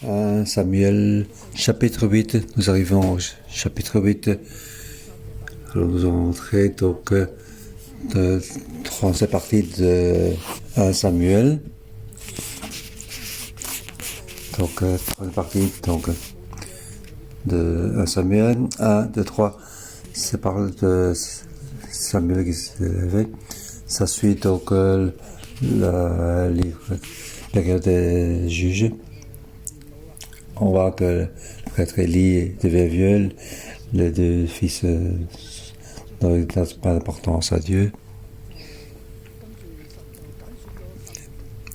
1 Samuel, chapitre 8, nous arrivons au chapitre 8. Alors nous allons entrer donc de troisième partie de 1 Samuel. Donc troisième partie donc, de 1 Samuel, 1, 2, 3, ça parle de Samuel qui s'est levé. Ça suit donc le livre, la guerre des juges. On voit que le prêtre Élie devient vieux, les deux fils n'ont pas d'importance à Dieu.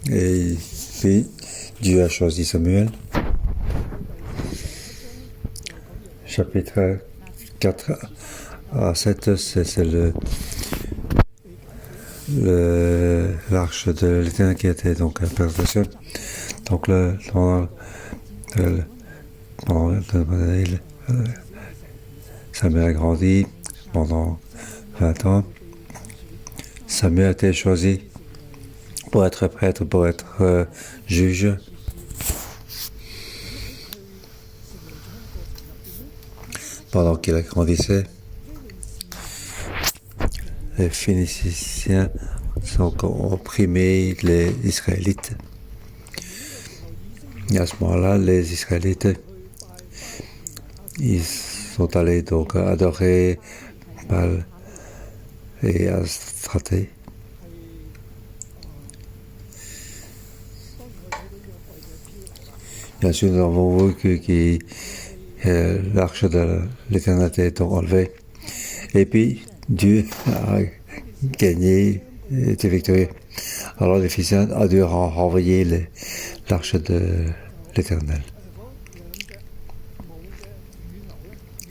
Et puis, Dieu a choisi Samuel. Chapitre 4 à 7, c'est l'arche de l'Éternel qui était donc à présentation. Donc Samuel a grandi pendant 20 ans. Samuel a été choisi pour être prêtre, pour être juge. Pendant qu'il grandissait, les Phéniciens ont opprimé les Israélites. Et à ce moment-là, les Israélites, ils sont allés donc adorer Baal et Astraté. Bien sûr, nous avons vu que l'arche de l'Éternel était enlevée. Et puis, Dieu a gagné, était victorieux. Alors les Philistins ont dû renvoyer l'arche de l'Éternel.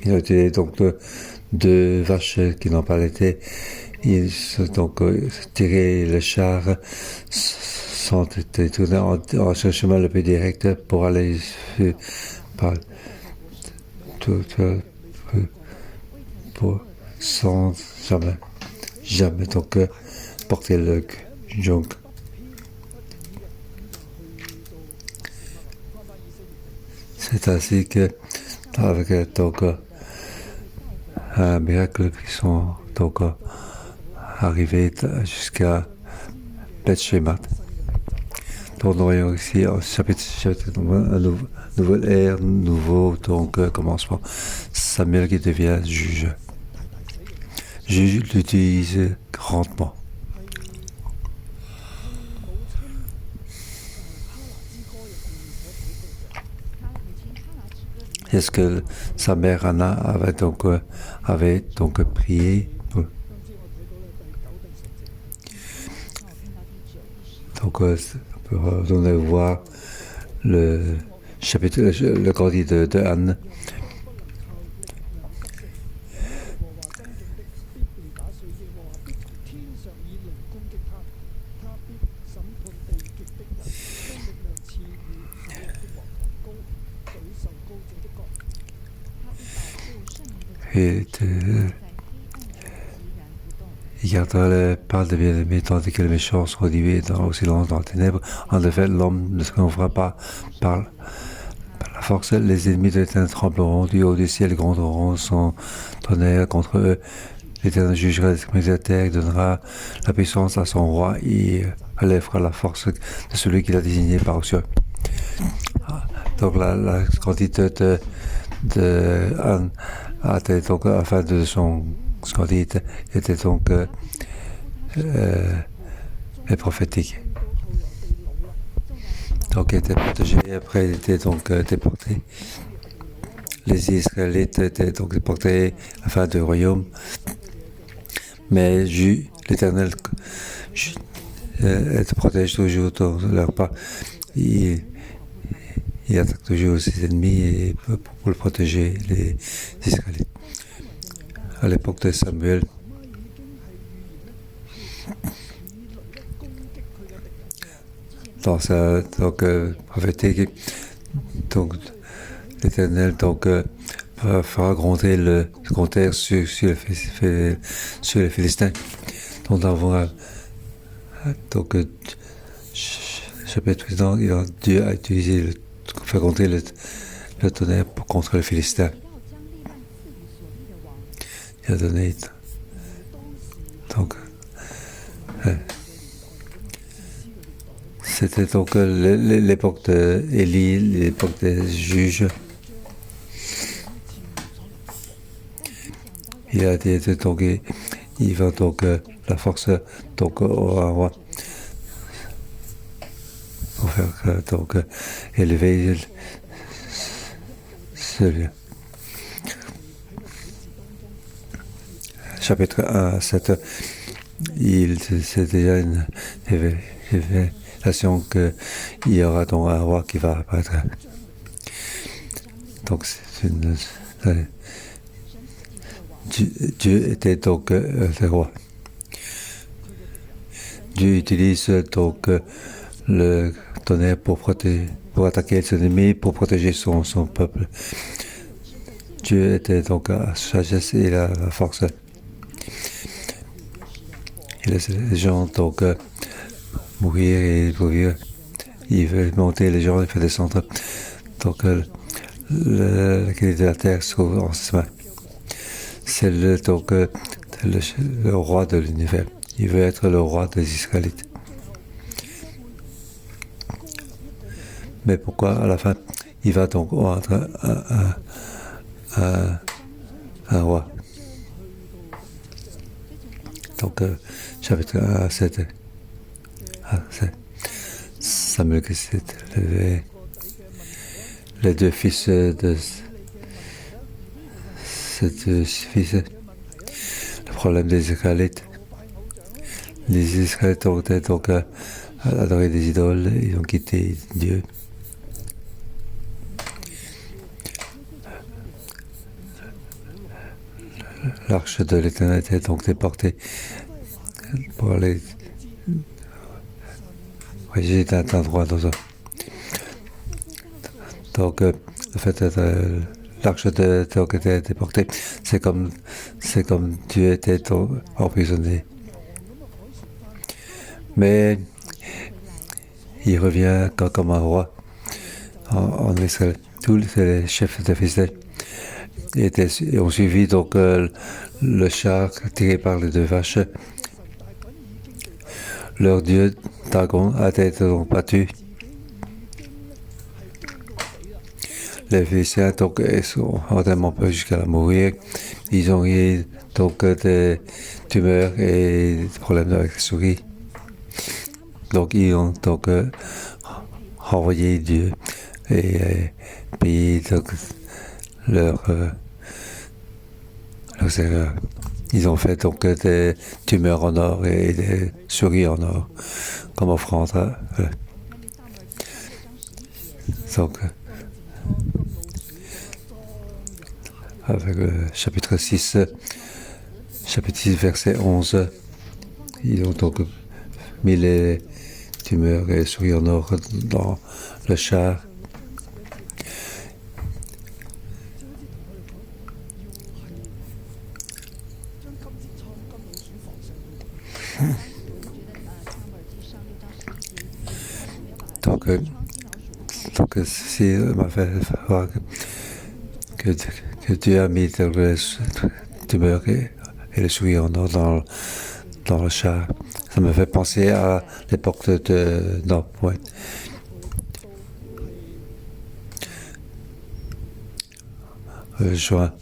Ils ont été donc deux vaches qui n'ont pas l'été. Ils ont donc tiré le char, sont tournés en chemin le plus direct pour aller sans jamais donc porter le jonc. C'est ainsi que avec donc un miracle qui sont donc arrivés jusqu'à Beth-Shemat. Donc nous voyons ici au chapitre un nouvel ère, nouveau donc commencement. Samuel qui devient juge. Juge l'utilise grandement. Est-ce que sa mère Anna avait donc prié pour... Donc on va voir le chapitre, le grandi de Anne. Et il gardera les paroles de bien-aimé tandis que les méchants sont réduits au silence dans les ténèbres. En effet, l'homme ne se triomphera pas par la force. Les ennemis de l'Éternel trembleront, du haut du ciel gronderont son tonnerre contre eux. L'Éternel jugera les extrémités de la terre, il donnera la puissance à son roi, il relèvera la force de celui qu'il a désigné par aux cieux. Donc la quantité de Anne était donc à la fin de son scandite était donc prophétique. Donc il était protégé, après il était donc déporté. Les Israélites étaient donc déportés à la fin du royaume. Mais l'Éternel te protège toujours dans leur pas. Il attaque toujours ses ennemis et pour le protéger, les Israélites. À l'époque de Samuel, dans sa prophétique, donc l'Éternel donc fera gronder le compteur sur les Philistins. Donc nous avons donc chapitre précédent, Dieu a utilisé le faire compter le tonnerre contre le Philistin. Il a donné. Donc, c'était donc l'époque d'Élie, l'époque des juges. Il a dit donc il va donc la force donc au roi pour faire donc élever celui. Chapitre 1 à 7, c'est déjà une révélation qu'il y aura donc un roi qui va apparaître. Donc c'est une Dieu était donc le roi. Dieu utilise donc le tonnerre pour attaquer ses ennemis, pour protéger son peuple. Dieu était donc la sagesse et la force. Il laisse les gens donc mourir et vivre. Il veut monter les gens, il fait descendre. Donc la qualité de la terre se trouve en ses mains. C'est le roi de l'univers. Il veut être le roi des Israélites. Mais pourquoi à la fin il va donc rendre un roi? Donc chapitre 1 à 7. Samuel qui s'est levé. Les deux fils de ces deux fils. Le problème des Israélites. Les Israélites ont été donc adoré des idoles, ils ont quitté Dieu. L'arche de l'Éternel était donc déportée pour aller voyager d'un endroit dans un. Donc le fait que l'arche était déportée, c'est comme Dieu était emprisonné. Mais il revient comme un roi en Israël. Tous les chefs de Philistins ont suivi donc le char tiré par les deux vaches. Leur dieu Dagon a été donc battu. Les Philistins donc sont tellement peur jusqu'à mourir. Ils ont eu donc des tumeurs et des problèmes avec les souris. Donc ils ont donc renvoyé Dieu et payé donc leur erreurs. Ils ont fait donc des tumeurs en or et des souris en or comme offrande. Donc avec le chapitre 6, verset 11, ils ont donc mis les tumeurs et les souris en or dans le char. Donc ceci m'a fait voir que Dieu a mis les tumeurs et les souris en or dans le char. Ça me fait penser à l'époque de non, ouais. Juin,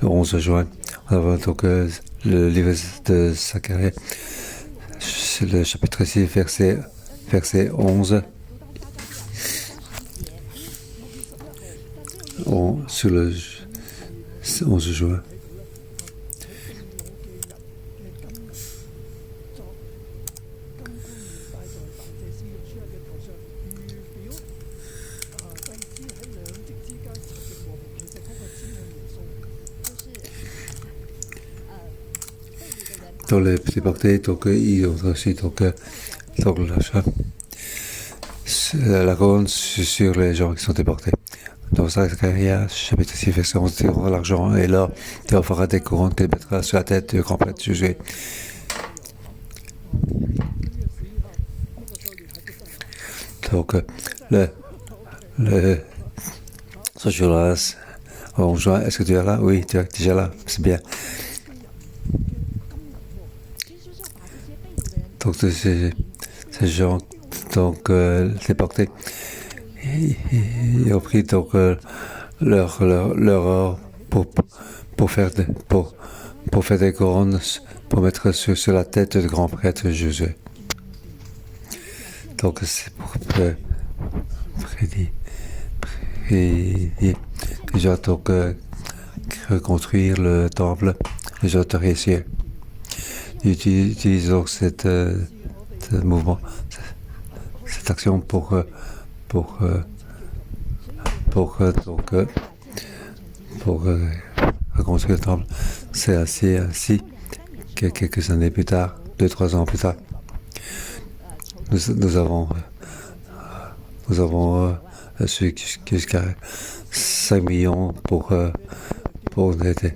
11 juin, on a donc le livre de Zacharie, c'est le chapitre 6, verset 11. Sur le 11 juin. Dans les déportés, donc ils ont reçu donc l'achat. La couronne sur les gens qui sont déportés. Dans Zacharie, chapitre 6, verset 11, tu auras l'argent et l'or, tu en feras des couronnes, tu les mettras sur la tête du grand prêtre jugé. Donc, le, le, ce jour-là, bonjour, est-ce que tu es là? Oui, tu es déjà là, c'est bien. Donc, ces gens, donc, déportés, ils ont pris donc leur or pour faire des couronnes pour mettre sur la tête du grand prêtre Josué. Donc c'est pour déjà donc reconstruire le temple, les autorités utilisent donc ce mouvement, cette action pour reconstruire le temple. C'est ainsi que quelques années plus tard, 2-3 ans plus tard, nous avons su jusqu'à 5 millions pour l'été.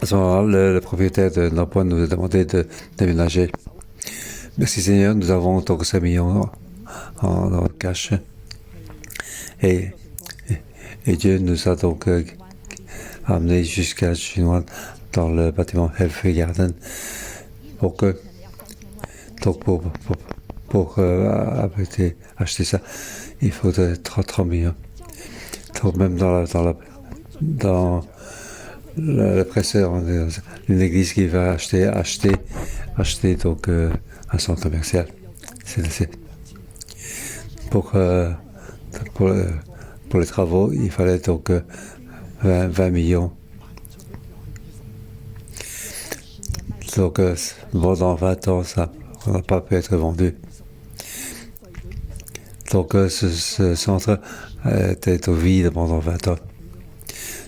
À ce moment-là, le propriétaire de Nord-Point nous a demandé de déménager. Merci Seigneur, nous avons donc 5 millions en cash. Et Dieu nous a donc amenés jusqu'à Chinois dans le bâtiment Healthy Garden pour acheter ça, il faut 30 millions. Donc même dans le précédent, une église qui va acheter donc un centre commercial. Pour les travaux, il fallait donc 20 millions. Donc pendant 20 ans, ça n'a pas pu être vendu. Donc ce centre était au vide pendant 20 ans.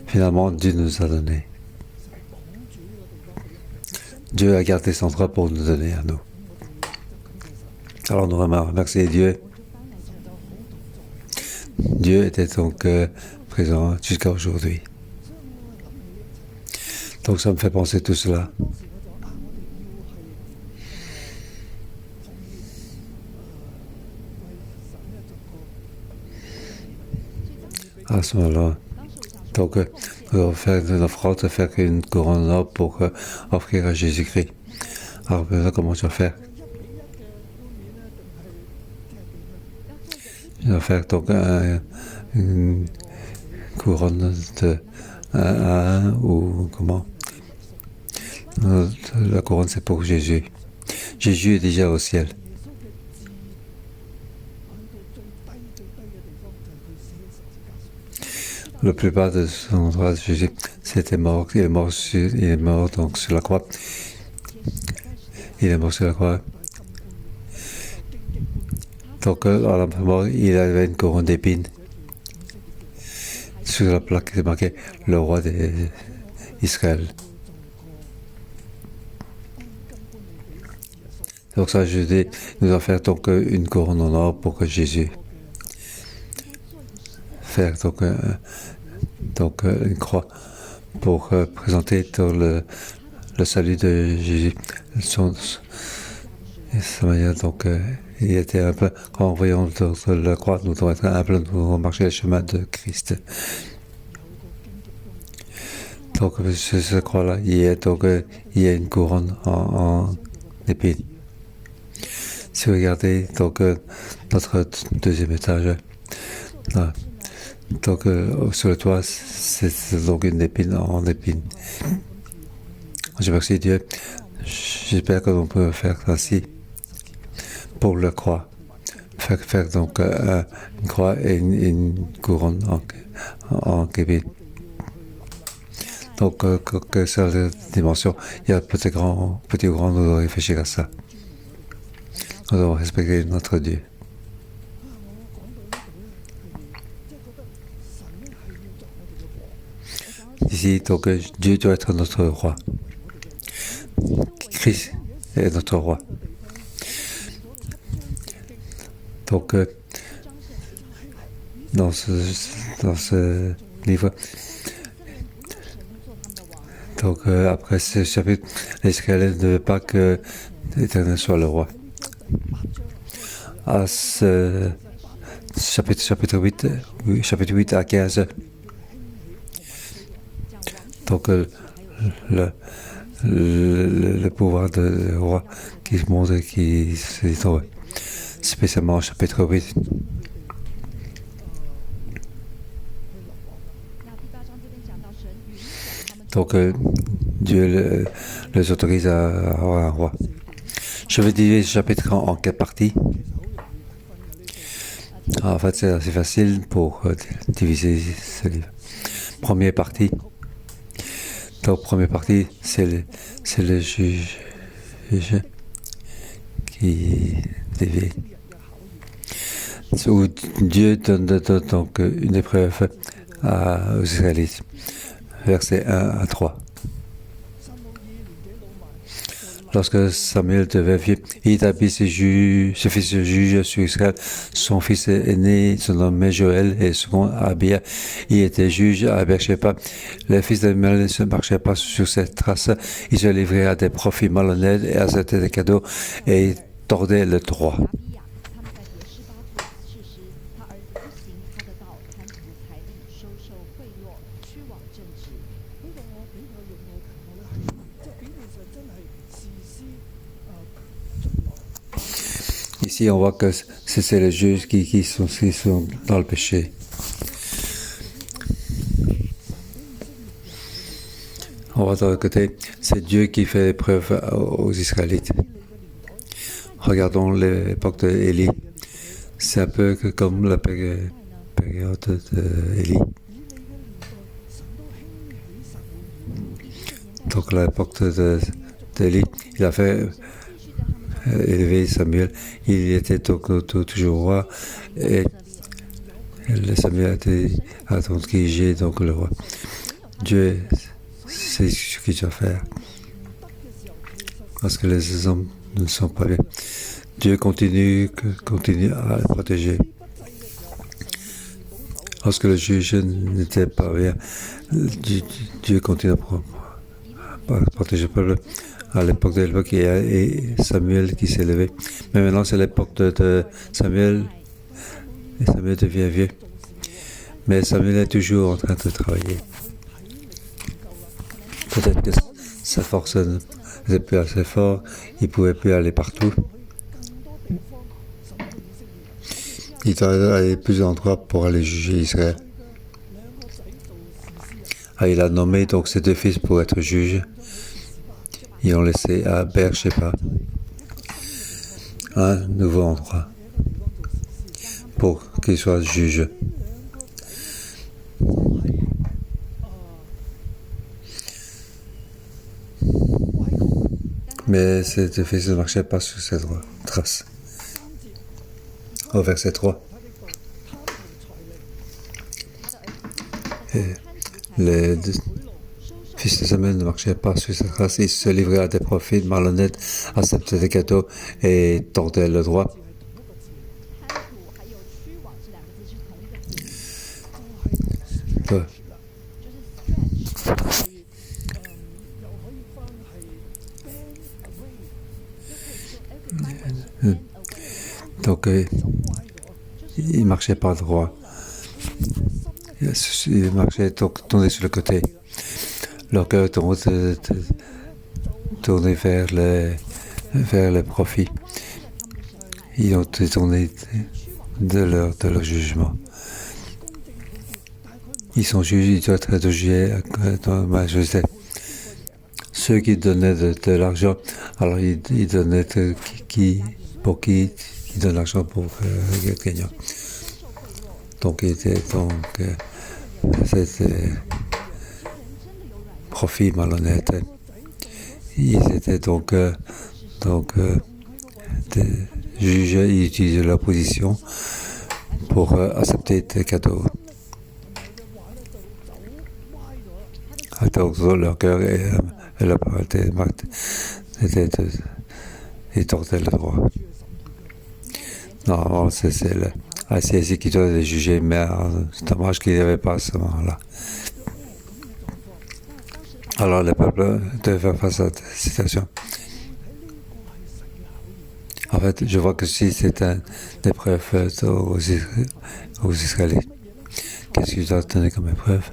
Finalement, Dieu nous a donné. Dieu a gardé son droit pour nous donner à nous. Alors nous remercions Dieu. Dieu était donc présent jusqu'à aujourd'hui. Donc ça me fait penser tout cela. À ce moment-là, donc nous allons faire une offrande, faire une couronne d'or pour offrir à Jésus-Christ. Alors maintenant, comment tu vas faire? Je vais faire donc une couronne de 1 ou comment? La couronne c'est pour Jésus. Jésus est déjà au ciel. La plupart de son endroit, Jésus, c'était mort. Il est mort donc sur la croix. Il est mort sur la croix. Donc, à la mort, il avait une couronne d'épines. Sur la plaque, c'est marqué le roi d'Israël. Donc, ça, je dis, nous allons faire donc une couronne en or pour Jésus. Faire donc une croix pour présenter le salut de Jésus. Sa manière, donc, il était un peu, quand on voyant la croix, nous devons être humbles, nous devons marcher le chemin de Christ. Donc, sur cette croix-là, il y a une couronne en épines. Si vous regardez donc notre deuxième étage, là, donc sur le toit, c'est donc une épine en épine. Je remercie Dieu. J'espère que l'on peut faire ainsi pour la croix. Faire donc une croix et une couronne en épine. Donc, que sur la dimension, il y a petit ou grand, nous devons réfléchir à ça. Nous devons respecter notre Dieu. Ici, donc, Dieu doit être notre roi. Christ est notre roi. Donc, dans ce livre, donc après ce chapitre, l'Israël ne veut pas que l'Éternel soit le roi. à ce chapitre 8, oui, chapitre 8 à 15. Donc, le pouvoir de roi qui se montre, qui s'est trouvé, spécialement au chapitre 8. Donc, Dieu les autorise à avoir un roi. Je vais diviser ce chapitre en 4 parties. En fait, c'est assez facile pour diviser ce livre. Première partie. Donc, première partie, c'est le juge qui dévie. Où Dieu donne donc une épreuve aux Israélites. Versets 1 à 3. Lorsque Samuel devint vieux, il établit ses fils de juge sur Israël. Son fils aîné se nommait Joël et second Abia. Il était juge à Beersheba. Les fils d'Amiel ne se marchaient pas sur cette trace. Ils se livraient à des profits malhonnêtes et acceptaient des cadeaux et tordaient le droit. Ici, on voit que c'est les juges qui sont dans le péché. On voit de l'autre côté, c'est Dieu qui fait épreuve aux Israélites. Regardons l'époque d'Élie. C'est un peu comme la période d'Élie. Donc, l'époque d'Élie, il a fait élever Samuel. Il était toujours roi et Samuel a donc dirigé donc le roi. Dieu sait ce qu'il doit faire parce que les hommes ne sont pas bien. Dieu continue à le protéger. Lorsque le juge n'était pas bien, Dieu continue à protéger le peuple. À l'époque de l'époque, il y a Samuel qui s'est levé. Mais maintenant, c'est l'époque de Samuel. Et Samuel devient vieux. Mais Samuel est toujours en train de travailler. Peut-être que sa force n'était plus assez forte. Il ne pouvait plus aller partout. Il doit aller plus d'endroits pour aller juger Israël. Il a nommé donc ses deux fils pour être juges. Ils ont laissé à Beersheba un nouveau endroit pour qu'ils soient juges. Mais ces deux fils ne marchaient pas sur cette trace. Au verset 3. Et les deux fils de Samuel ne marchaient pas sur cette trace. Ils se livraient à des profits malhonnêtes, acceptaient des cadeaux et tordaient le droit. Donc, ils ne marchaient pas droit. Ils marchaient tournés sur le côté. Leur cœur tourné vers les profits. Ils ont détourné de leur jugement. Ils sont jugés, ils doivent être jugés dans la majorité. Ceux qui donnaient de l'argent, alors ils donnaient qui donne l'argent pour être gagnant. Donc, c'était profit malhonnête. Ils étaient donc des juges, ils utilisaient leur position pour accepter des cadeaux. Donc, leur cœur et leur parole ils tordaient le droit. Normalement, c'est ici qui doit les juger, mais c'est dommage qu'il n'y avait pas à ce moment-là. Alors, le peuple devait faire face à cette situation. En fait, je vois que si c'est une épreuve aux Israélites, qu'est-ce que je dois donner comme épreuve?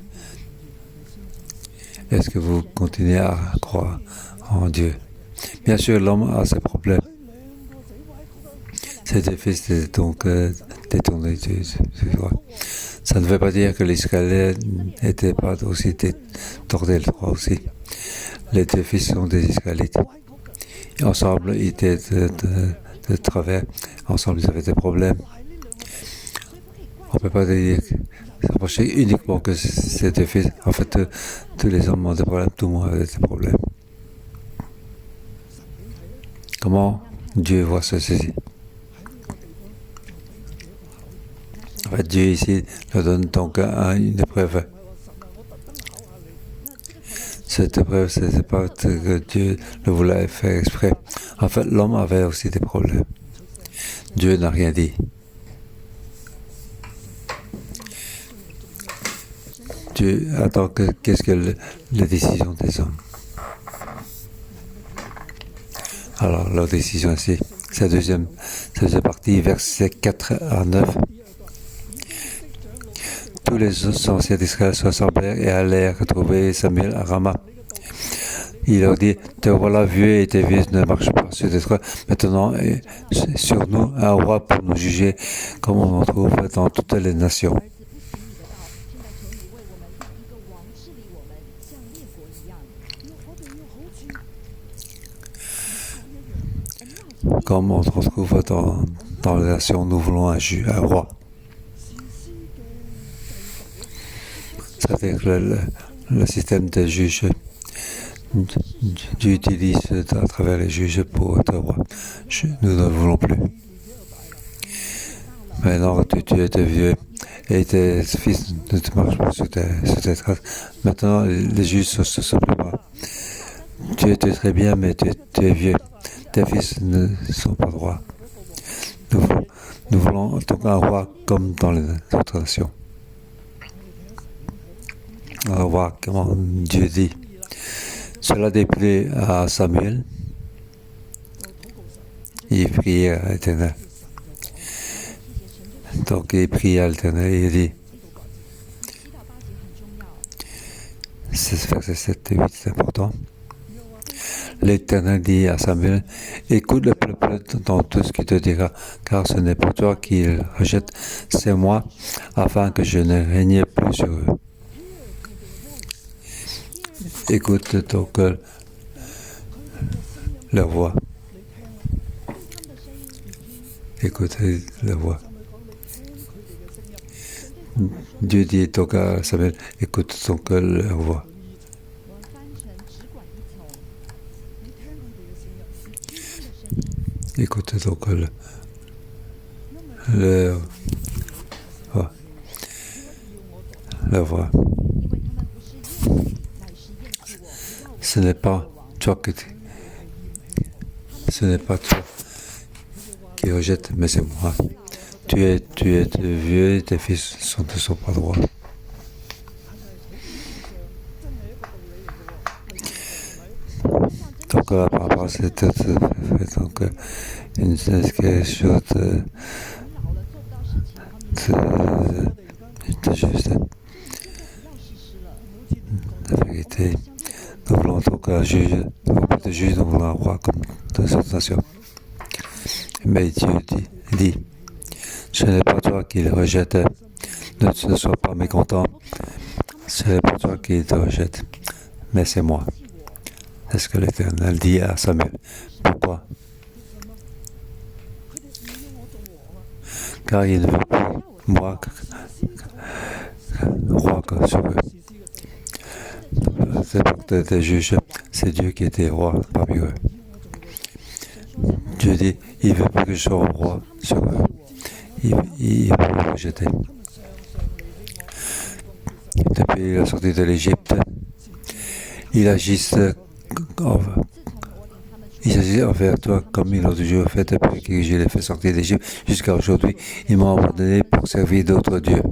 Est-ce que vous continuez à croire en Dieu? Bien sûr, l'homme a ses problèmes. Ses défis étaient donc détournés du droit. Ça ne veut pas dire que l'Israélien n'était pas aussi détourné le droit aussi. Les deux fils sont des Israélites. Et ensemble, ils étaient de travers. Ensemble, ils avaient des problèmes. On ne peut pas dire s'approcher uniquement que ces deux fils. En fait, tous les hommes ont des problèmes, tout le monde a des problèmes. Comment Dieu voit ceci? En fait, Dieu ici leur donne donc une épreuve. Cette épreuve, ce n'est pas que Dieu le voulait faire exprès. En fait, l'homme avait aussi des problèmes. Dieu n'a rien dit. Dieu attend qu'est-ce que la décision des hommes. Alors, leur décision ici, c'est la deuxième partie, versets 4 à 9. Tous les anciens d'Israël se rassemblèrent et allèrent retrouver Samuel à Rama. Il leur dit, te voilà vieux et tes vieux ne marchent pas sur tes traits. Maintenant, sur nous, un roi pour nous juger, comme on en trouve dans toutes les nations. Comme on retrouve dans les nations, nous voulons un roi. C'est-à-dire que le système des juges, Dieu utilise à travers les juges pour être roi. Nous ne le voulons plus. Maintenant, tu étais vieux et tes fils ne te marchent pas sur tes traces. Maintenant, les juges ne se souplent pas. Tu étais très bien, mais tu es vieux. Tes fils ne sont pas droits. Nous voulons donc un roi comme dans les autres nations. Un roi, comment Dieu dit. Cela déplaît à Samuel. Il prie à l'Éternel. Donc il prie à l'Éternel et il dit, verset 7 et 8, c'est important. L'Éternel dit à Samuel, écoute le peuple dans tout ce qu'il te dira, car ce n'est pas toi qui le rejette, c'est moi, afin que je ne règne plus sur eux. Écoute donc leur voix. Écoutez leur voix. Dieu dit donc à Samuel, écoute donc leur voix. Écoute donc leur voix. Leur voix. Ce n'est pas toi qui rejette, mais c'est moi. Tu es vieux et tes fils ne sont pas droits. Donc par rapport à cette donc une quelque chose de juste, la vérité. Nous voulons donc un juge, nous voulons un roi comme de cette nation. Mais Dieu dit, ce n'est pas toi qui le rejette, ne sois pas mécontent, ce n'est pas toi qui te rejette, mais c'est moi. C'est ce que l'Éternel dit à Samuel. Pourquoi? Car il ne veut plus moi roi sur eux. C'est pas que des juges, c'est Dieu qui était roi parmi eux. Dieu dit, il ne veut plus que je sois roi sur eux. Il veut me rejeter. Depuis la sortie de l'Égypte, il agit envers toi comme il a toujours fait depuis que je l'ai fait sortir d'Égypte jusqu'à aujourd'hui. Ils m'ont abandonné pour servir d'autres dieux.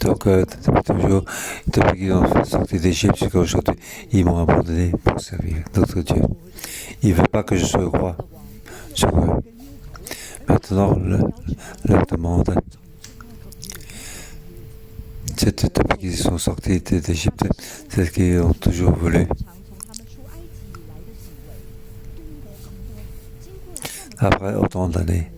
Donc depuis toujours, depuis qu'ils ont sorti d'Égypte jusqu'à aujourd'hui, ils m'ont abandonné pour servir d'autres dieux. Ils ne veulent pas que je sois roi sur eux. Maintenant, leur demande, c'est depuis qu'ils sont sortis d'Égypte, c'est ce qu'ils ont toujours voulu. Après autant d'années.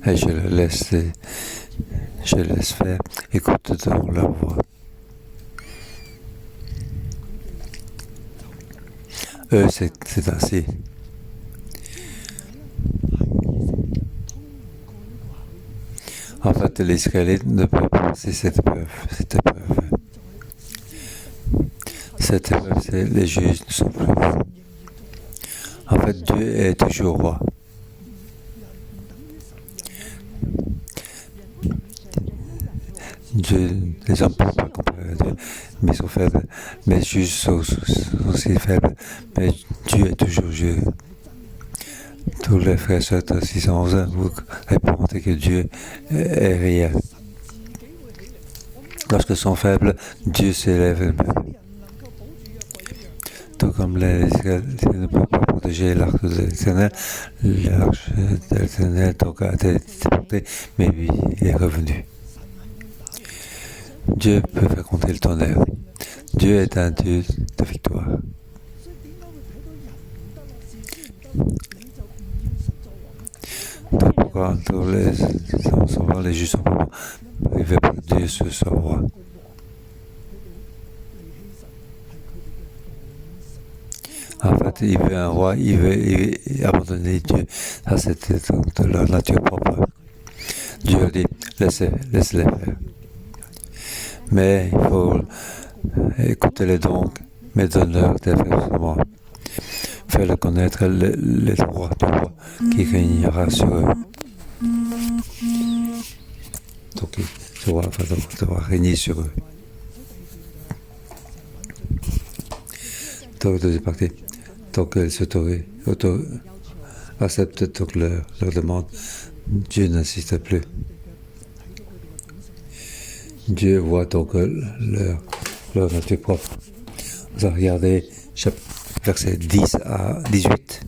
Et je les laisse faire, écoute dans leur voix. Eux, c'est ainsi. En fait, les Israélites ne peuvent pas passer cette épreuve. Cette épreuve, c'est les juges ne sont plus. En fait, Dieu est toujours roi. Dieu, les gens ne peuvent pas comparer à Dieu, mais ils sont faibles. Mais les juges sont aussi faibles. Mais Dieu est toujours Dieu. Tous les frères et sœurs de 611 vous répondez que Dieu est réel. Lorsqu'ils sont faibles, Dieu s'élève. Tout comme les Israélites ne peuvent pas protéger l'arche de l'Éternel, l'arche de l'Éternel a été déportée, mais lui est revenu. Dieu peut faire compter le tonnerre. Dieu est un Dieu de victoire. Donc pourquoi tous les juges sont pas ils veulent que Dieu soit roi. En fait, il veut un roi, il veut abandonner Dieu. Ça, c'était de leur nature propre. Dieu dit, laisse-les faire. Mais il faut écouter-les donc, mais donne-leur des versements. Fais-leur connaître les droits du roi qui régnera sur eux. Donc, ce roi va devoir régner sur eux. Donc, deuxième partie. Donc, ils acceptent donc leur demande. Dieu n'insiste plus. Dieu voit donc leur nature propre. Vous allez regarder versets 10 à 18.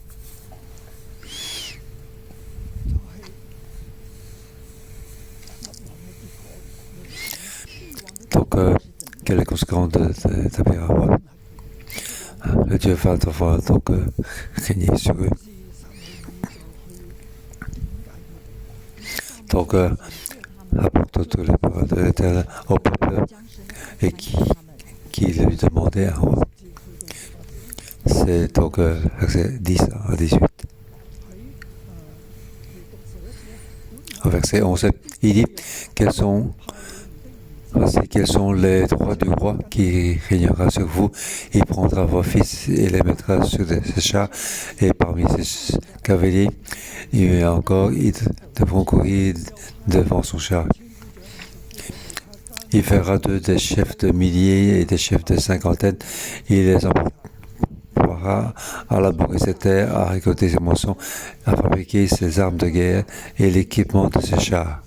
Donc, quelle est la conséquence d'établir un roi? Le Dieu va devoir donc régner sur eux. Donc, apporte toutes les paroles de l'Éternel au peuple et qui lui demandait un roi. C'est donc verset 10 à 18. Au verset 11, il dit quels sont les droits du roi qui régnera sur vous. Il prendra vos fils et les mettra sur ses chars, et parmi ses cavaliers, il y a encore, ils devront courir devant son char. Il fera d'eux des chefs de milliers et des chefs de cinquantaines. Il les emploiera à labourer ses terres, à récolter ses moissons, à fabriquer ses armes de guerre et l'équipement de ses chars.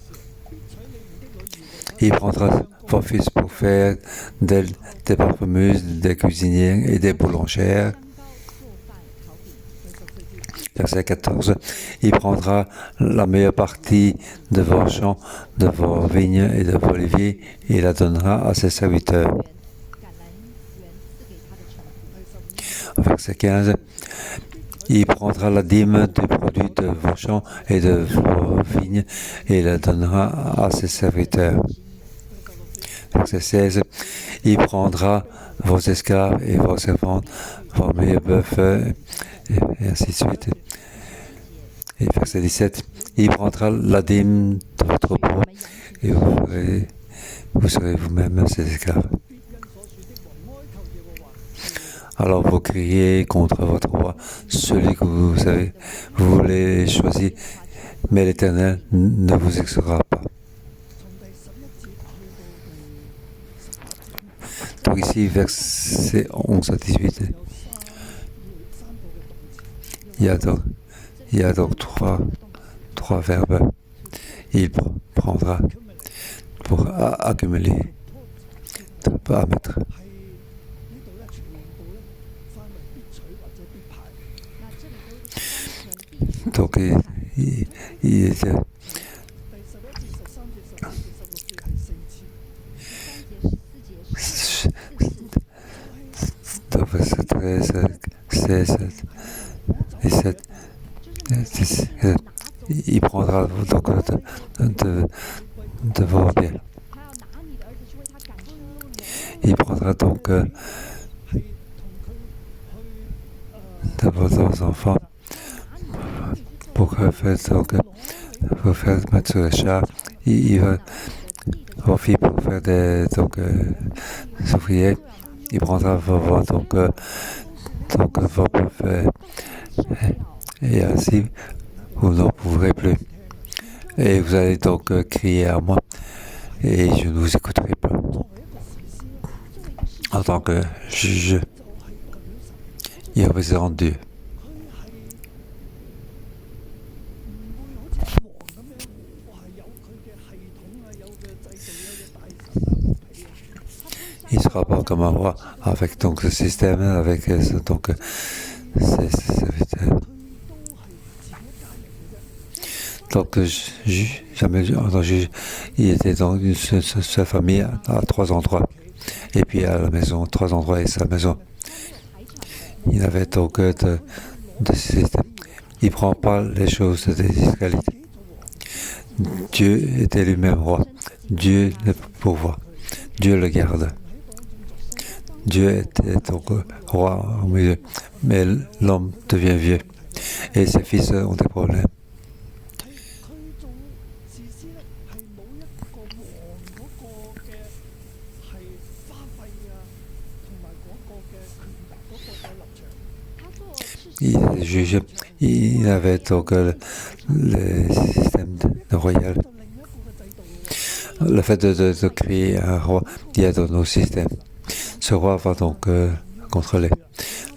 Il prendra vos fils pour faire d'elles des parfumeuses, des cuisinières et des boulangères. Verset 14. Il prendra la meilleure partie de vos champs, de vos vignes et de vos oliviers et la donnera à ses serviteurs. Verset 15. Il prendra la dîme du produit de vos champs et de vos vignes et la donnera à ses serviteurs. Verset 16. Il prendra vos esclaves et vos servantes, vos meilleurs bœufs, et ainsi de suite. Et verset 17. Il prendra la dîme de votre troupeau et vous serez vous-même ses esclaves. Alors vous criez contre votre roi, celui que vous savez, vous voulez choisir, mais l'Éternel ne vous exaucera pas. Donc ici, verset 11 à 18, il y a donc Il y a donc trois verbes. Il prendra pour accumuler, à mettre. Donc, il était. Donc, 13, 16, 17, 18. Il prendra donc de vos biens. Il prendra donc de vos enfants pour faire mettre sur le char. Il va vos filles pour faire des ouvriers. Il prendra vos peuvent et ainsi vous n'en pourrez plus. Et vous allez donc crier à moi et je ne vous écouterai pas. En tant que juge et représentant Dieu. Il ne sera pas comme un roi avec donc ce système, avec donc ses serviteurs. Donc jamais entendu, il était dans sa famille à 3 endroits. Et puis à la maison, 3 endroits et sa maison. Il avait donc de système. Il ne prend pas les choses des Israélites. Dieu était lui-même roi. Dieu le pourvoit. Dieu le garde. Dieu était donc roi au milieu. Mais l'homme devient vieux. Et ses fils ont des problèmes. Il juge, il avait donc le système royal. Le fait de créer un roi, il y a dans nos systèmes. Ce roi va donc contrôler.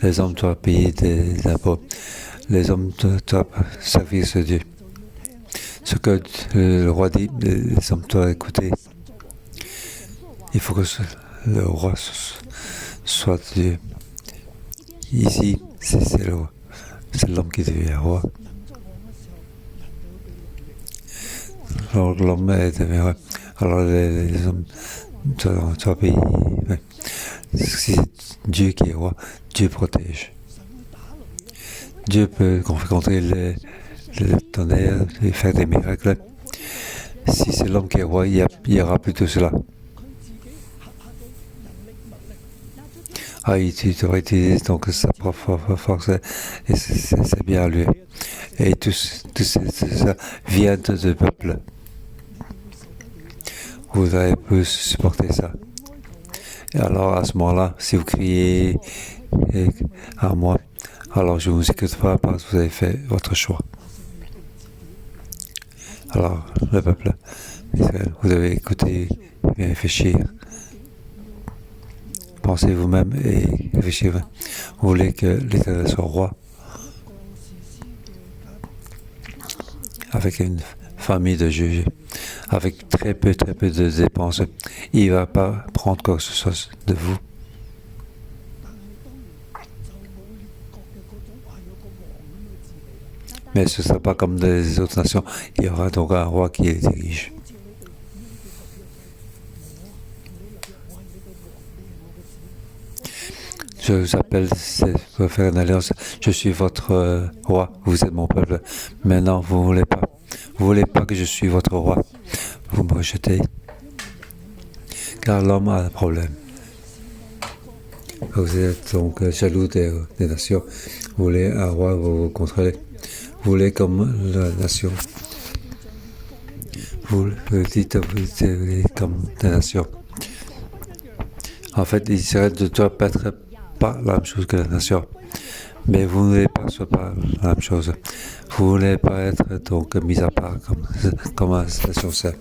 Les hommes doivent payer des impôts. Les hommes doivent servir ce Dieu. Ce que le roi dit, les hommes doivent écouter. Il faut que le roi soit Dieu. Ici, c'est l'homme qui devient roi. Alors l'homme est devenu roi. Alors les hommes doivent payer. Si c'est Dieu qui est roi, Dieu protège. Dieu peut contrer le tonnerre et faire des miracles. Si c'est l'homme qui est roi, il y aura plus de cela. Il devrait utiliser donc sa propre force et c'est bien à lui. Et tout ça vient du peuple. Vous avez pu supporter ça. Et alors à ce moment-là, si vous criez à moi, alors je ne vous écoute pas parce que vous avez fait votre choix. Alors le peuple, vous devez écouter et réfléchir. Pensez vous-même et réfléchissez. Vous voulez que l'Éternel soit roi avec une famille de juges, avec très peu de dépenses. Il ne va pas prendre quoi que ce soit de vous. Mais ce ne sera pas comme les autres nations. Il y aura donc un roi qui les dirige. Je vous appelle pour faire une alliance. Je suis votre roi. Vous êtes mon peuple. Maintenant, vous ne voulez pas. Vous ne voulez pas que je suis votre roi. Vous me rejetez. Car l'homme a un problème. Vous êtes donc jaloux des nations. Vous voulez un roi, vous contrôlez. Vous voulez comme la nation. Vous dites comme la nation. En fait, Israël ne doit être pas la même chose que la nation. Mais vous ne voulez pas soit pas la même chose. Vous ne voulez pas être donc mis à part comme une nation seule.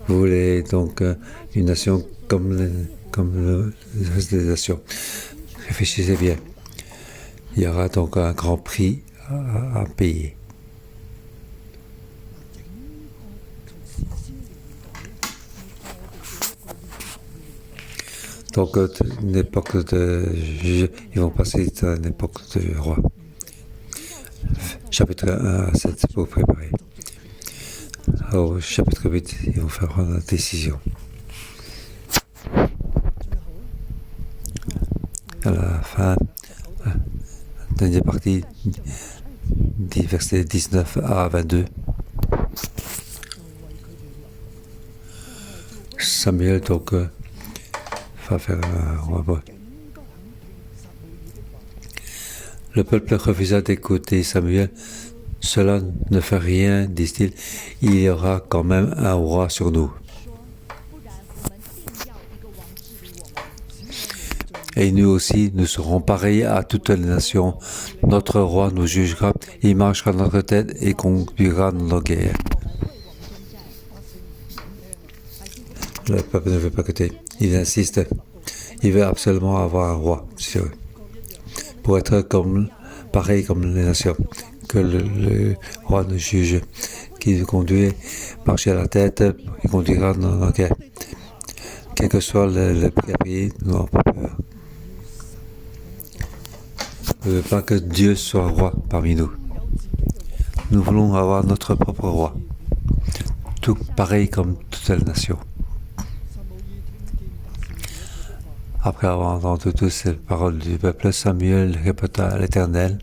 Vous voulez donc une nation comme le reste des nations. Réfléchissez bien. Il y aura donc un grand prix à payer. Donc, une époque de juge, ils vont passer à une époque de roi. Chapitre 1 à 7 pour préparer. Au chapitre 8, ils vont faire la décision. À la fin, la dernière partie, versets 19 à 22. Samuel, donc, va faire un roi. Le peuple refusa d'écouter Samuel. Cela ne fait rien, disent-ils. Il y aura quand même un roi sur nous. Et nous aussi, nous serons pareils à toutes les nations. Notre roi nous jugera, il marchera à notre tête et conduira nos guerres. Le peuple ne veut pas écouter. Il insiste. Il veut absolument avoir un roi sur eux. Pour être pareil comme les nations. Que le roi nous juge, qui nous conduit, marcher à la tête, il conduira nos guerres. Quel que soit le prix à payer, nous n'avons pas peur. Nous ne voulons pas que Dieu soit roi parmi nous. Nous voulons avoir notre propre roi. Tout pareil comme toutes les nations. Après avoir entendu toutes ces paroles du peuple, Samuel répéta à l'Éternel.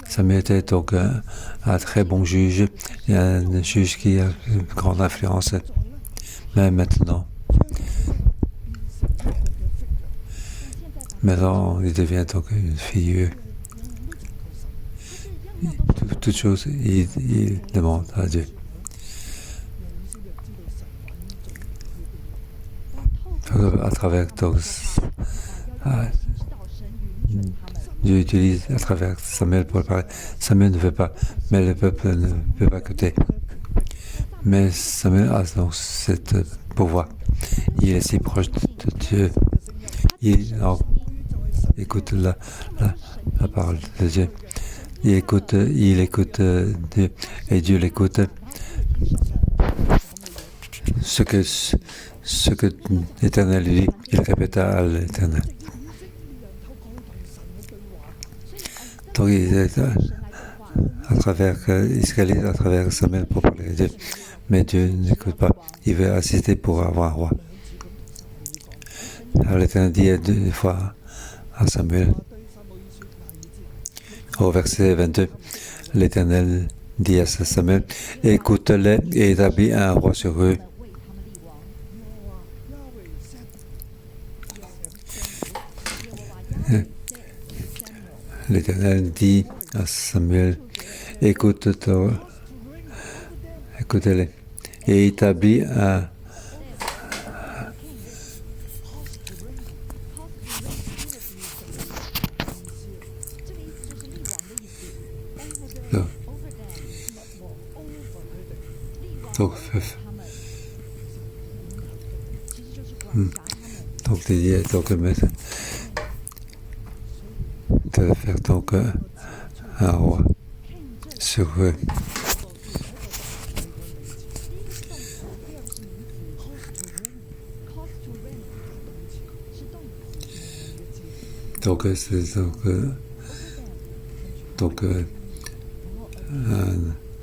Samuel était donc un très bon juge, et un juge qui a une grande influence. Mais maintenant, il devient donc une fille. Toute chose, il demande à Dieu. À travers donc, Dieu utilise à travers Samuel pour parler. Samuel ne veut pas, mais le peuple ne veut pas écouter. Mais Samuel a donc cette pouvoir. Il est si proche de Dieu. Il écoute la parole de Dieu. Il écoute Dieu et Dieu l'écoute. Ce que l'Éternel lui dit, il répéta à l'Éternel. Donc il est à travers Israël, à travers Samuel pour parler de Dieu. Mais Dieu n'écoute pas. Il veut assister pour avoir un roi. Alors l'Éternel dit deux fois à Samuel, au verset 22, l'Éternel dit à Samuel, écoute-les et établis un roi sur eux. L'Éternel dit à Samuel, écoutez-les et établis un donc il dit de faire donc un roi sur eux. Donc c'est un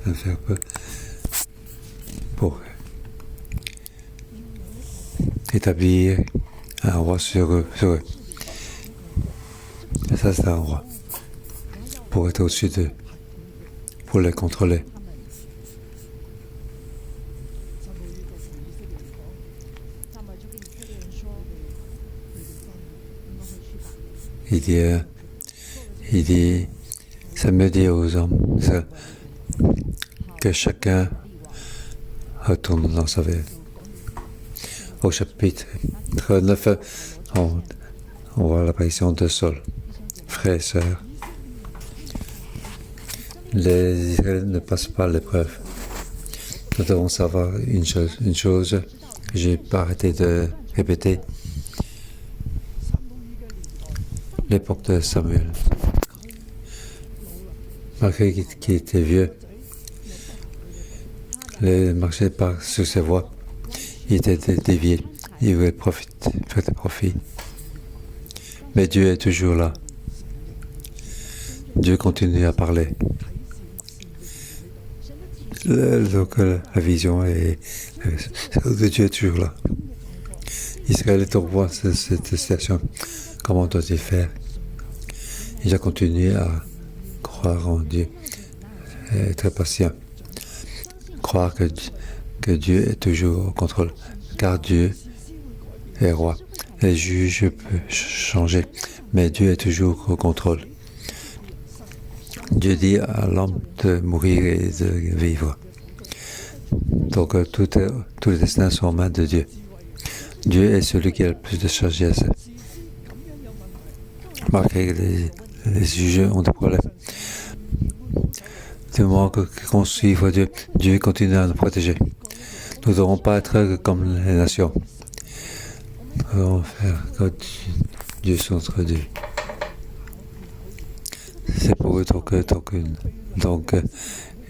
verbe pour établir un roi sur eux. Et ça, c'est un roi. Pour être au-dessus d'eux. Pour les contrôler. Ça me dit aux hommes que chacun retourne dans sa vie. Au chapitre 9, on voit l'apparition de Saul. Frères et sœurs, les Israéliens ne passent pas l'épreuve. Nous devons savoir une chose que je n'ai pas arrêté de répéter. L'époque de Samuel, malgré qu'il était vieux, marchait pas sur ses voies. Il était dévié. Il voulait faire des profits. Mais Dieu est toujours là. Dieu continue à parler. Donc la vision de Dieu est toujours là. Israël est au roi de cette situation. Comment doit-il faire? Il a continué à croire en Dieu, être patient, croire que Dieu est toujours au contrôle, car Dieu est roi. Les juges peuvent changer, mais Dieu est toujours au contrôle. Dieu dit à l'homme de mourir et de vivre. Donc tous les destins sont aux mains de Dieu. Dieu est celui qui a le plus de sagesse. Malgré les juges ont des problèmes. Du moment qu'on suive Dieu, Dieu continue à nous protéger. Nous ne devons pas être comme les nations. Nous devons faire comme Dieu sur notre Dieu. C'est pour eux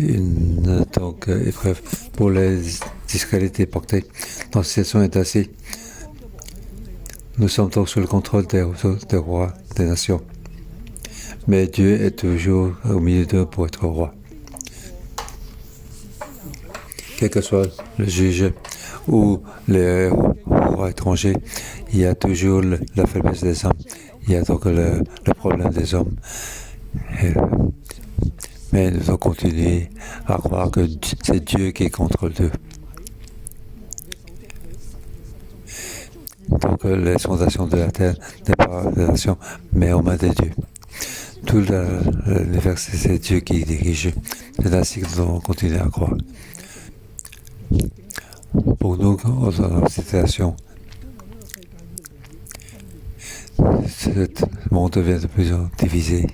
une épreuve pour les Israélites portées. Notre situation est ainsi. Nous sommes donc sous le contrôle des rois des nations. Mais Dieu est toujours au milieu d'eux pour être roi. Quel que soit le juge ou les rois étrangers, il y a toujours la faiblesse des hommes. Il y a donc le problème des hommes. Mais nous devons continuer à croire que c'est Dieu qui contrôle d'eux. Donc les fondations de la terre n'est pas de la nation, mais aux mains de Dieu. Tout l'univers, c'est Dieu qui dirige. C'est ainsi que nous devons continuer à croire. Pour nous, dans la situation, ce monde devient de plus en plus divisé.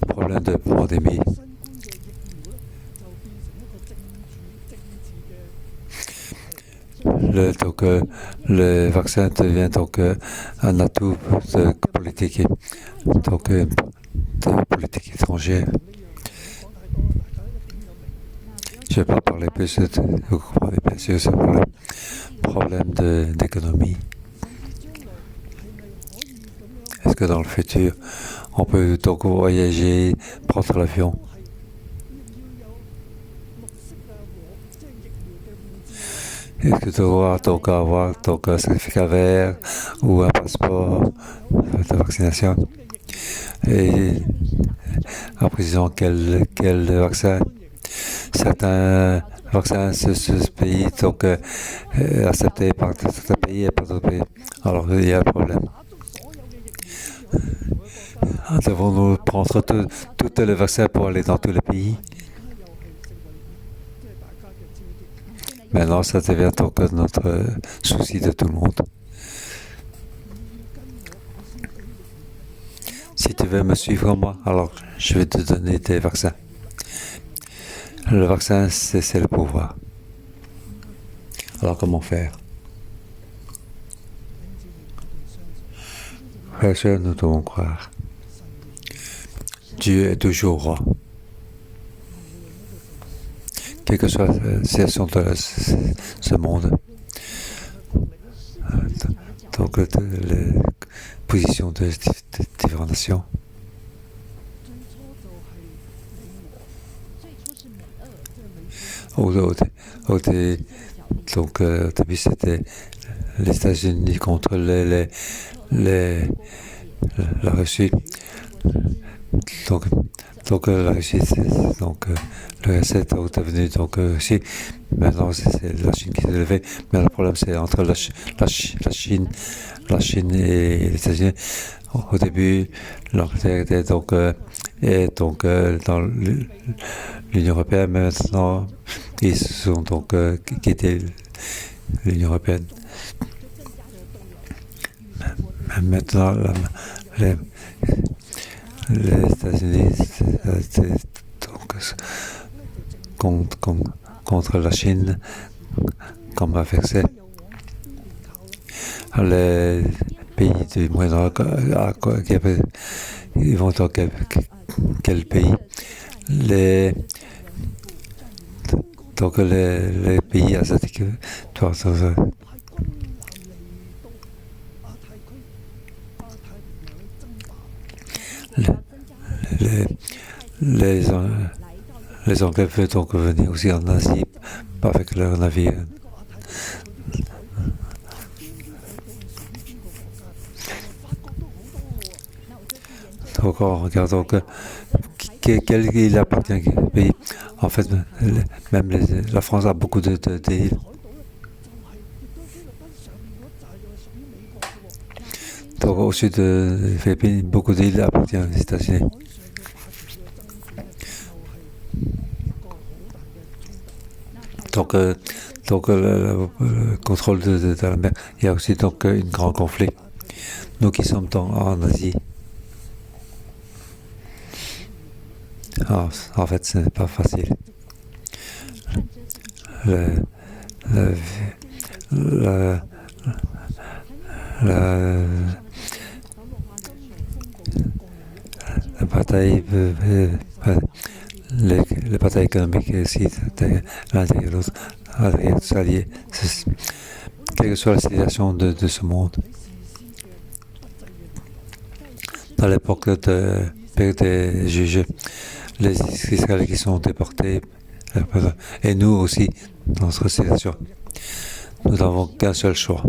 Problème de pandémie. Le vaccin devient donc un atout de politique, de politique étrangère. Je ne vais pas parler plus, vous comprenez bien sûr, c'est un problème d'économie. Est-ce que dans le futur, on peut donc voyager, prendre l'avion? Est-ce que tu dois donc avoir un certificat vert ou un passeport de vaccination? Et en précisant quel vaccin? Certains vaccins ce pays donc acceptés par certains pays et pas d'autres pays. Alors il y a un problème. Devons-nous prendre tous les vaccins pour aller dans tous les pays? Maintenant, ça devient donc notre souci de tout le monde. Si tu veux me suivre moi, alors je vais te donner des vaccins. Le vaccin, c'est le pouvoir. Alors comment faire? Frères et sœurs, nous devons croire. Dieu est toujours roi. Quelle que soit la situation de ce monde, donc les positions de différentes nations. Au début, c'était les États-Unis contre la Russie. Donc la Russie, le RSS est devenu Russie. Maintenant, c'est la Chine qui s'est levée. Mais le problème, c'est entre la Chine et les États-Unis. Au début, l'Angleterre était dans l'Union européenne. Mais maintenant, ils sont quittés l'Union européenne. Maintenant, les États-Unis contre la Chine comme adversaire. Les pays du Moyen-Orient, ils vont dans quel pays? Donc les pays asiatiques doivent les, les, les Anglais veulent donc venir aussi en Asie avec leur navire. Donc on regarde donc quel île appartient à quel pays. En fait, même la France a beaucoup d'îles. Donc au sud des Philippines, beaucoup d'îles appartiennent aux États-Unis. Donc le contrôle de la mer, il y a aussi donc un grand conflit. Nous qui sommes en Asie, en fait, ce n'est pas facile. La bataille, les batailles économiques aussi, l'un et l'autre, s'allier, quelle que soit la situation de ce monde. Dans l'époque des juges, les Israéliens qui sont déportés, et nous aussi, dans notre situation, nous n'avons qu'un seul choix.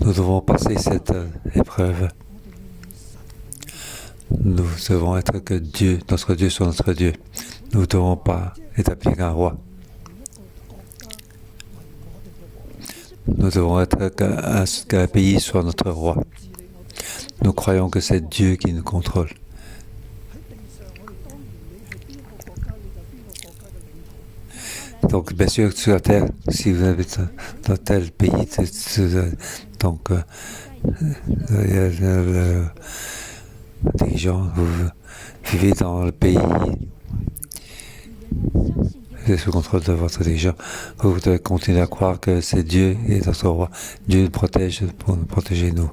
Nous devons passer cette épreuve. Nous devons être que Dieu, notre Dieu soit notre Dieu. Nous ne devons pas établir un roi. Nous devons être qu'un pays soit notre roi. Nous croyons que c'est Dieu qui nous contrôle. Donc, bien sûr, sur la terre, si vous habitez dans tel pays, donc, le dirigeant, vous vivez dans le pays, vous êtes sous contrôle de votre dirigeant, vous devez continuer à croire que c'est Dieu et notre roi. Dieu nous protège pour nous protéger nous.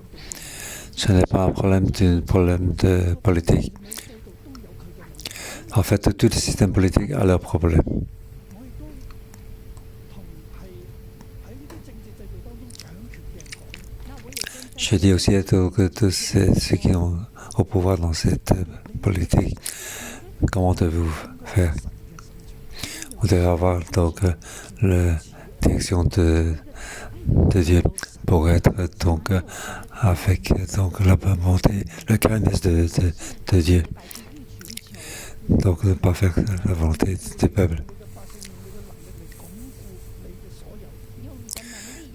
Ce n'est pas un problème de politique. En fait, tous les systèmes politiques ont leurs problèmes. Je dis aussi à tous ceux qui ont au pouvoir dans cette politique, comment devez-vous faire? Vous devez avoir donc la direction de Dieu pour être donc avec donc la volonté, le kindness de Dieu. Donc ne pas faire la volonté du peuple.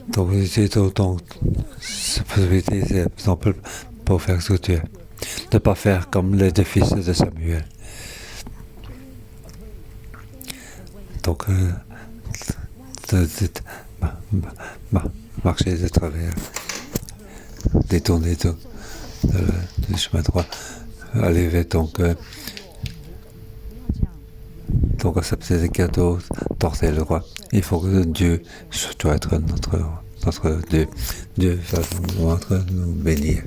Donc j'ai donc cette possibilité, c'est par exemple pour faire ce que tu es. Ne pas faire comme les deux fils de Samuel. Donc marcher de travers, détourner du chemin droit, aller vers donc accepter des cadeaux, porter le roi. Il faut que Dieu doit être notre Dieu. Dieu va nous bénir.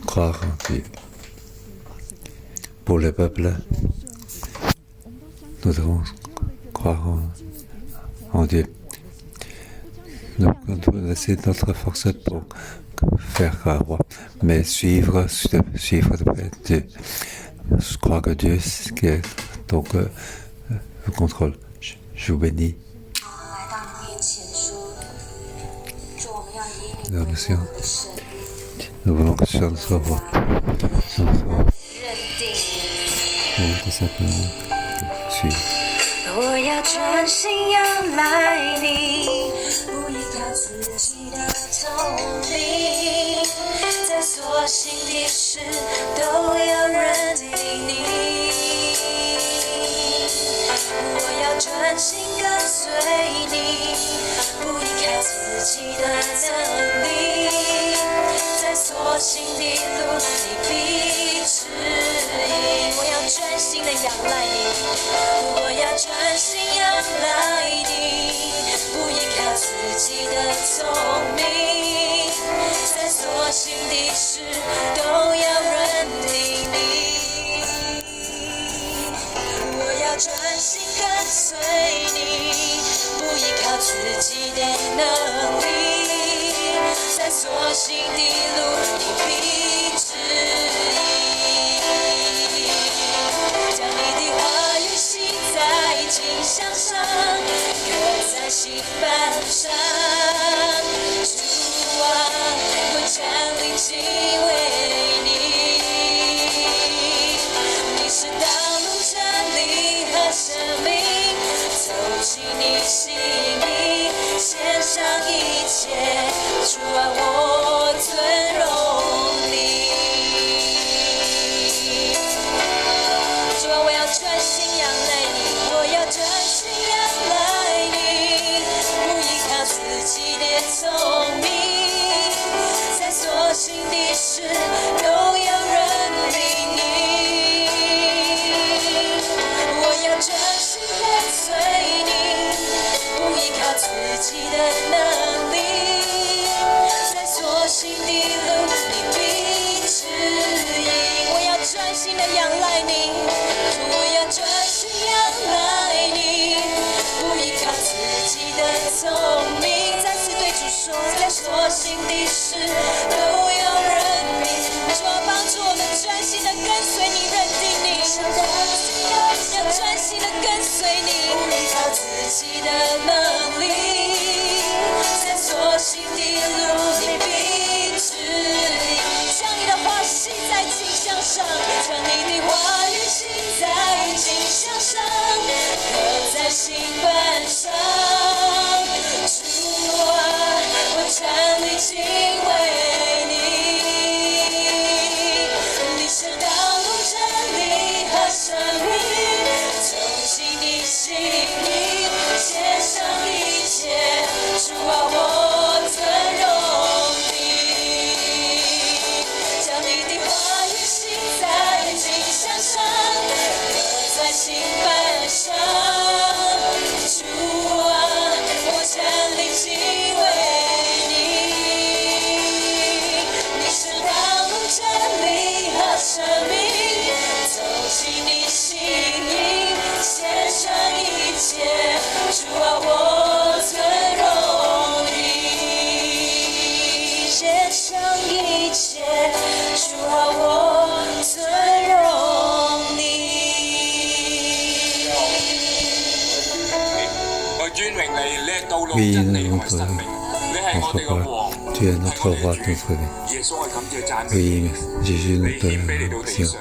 Croire en Dieu. Pour le peuple, nous devons croire en Dieu. Nous devons laisser notre force pour faire un roi, mais suivre de près Dieu. Je crois que Dieu est donc le contrôle. Je vous bénis. Merci. Nous voulons que ce soit notre roi. Tout simplement suivre. 我要专心仰赖你，不依靠自己的聪明，在所行的事都要认定你。我要专心跟随你，不依靠自己的能力，在所行的路你必指引。我要专心的仰赖你。我要专心仰赖你，不依靠自己的聪明，在所行的事都要认定你。我要专心跟随所行的路，你必指引。将你的话语写在经箱上，刻在心板上。主啊，我站立敬畏你。你是道路、真理和生命，走进你心意，献上一切。主啊，我尊荣你。主啊，我要专心仰赖你，我要专心仰赖你，不依靠自己的聪明，在所行的事都要认定你。我要专心跟随你，不依靠自己的能力，在所行的路你必指引。我要专心的仰赖你，我要专心仰赖你，不依靠自己的聪明。再次对主说，在所行的事都要认定。主啊，帮助我们专心的跟随你，认定你，要专心的跟随你，不依靠自己的能力，在所行的路你必指引。将你的话写在经箱上，将你的话语写在经箱上，刻在心板上。主啊，我站立敬畏你。你是道路、真理和生命，走进你心意，献上一切。主啊，我尊荣你。将你的话语写在经箱上，刻在心板上。主啊，我站立敬畏你。你是道路、真理和生命，走进你心意，献上一切。主啊，我尊荣你，献上一切。主啊，我尊荣你。我尊榮你，你係道路、真理同埋生命，你係我哋嘅王，tu es notre roi, notre vie. 耶穌係感謝讚美 Oui, 你， Jésus, 你 notre 獻俾嚟到地 Seigneur. 上，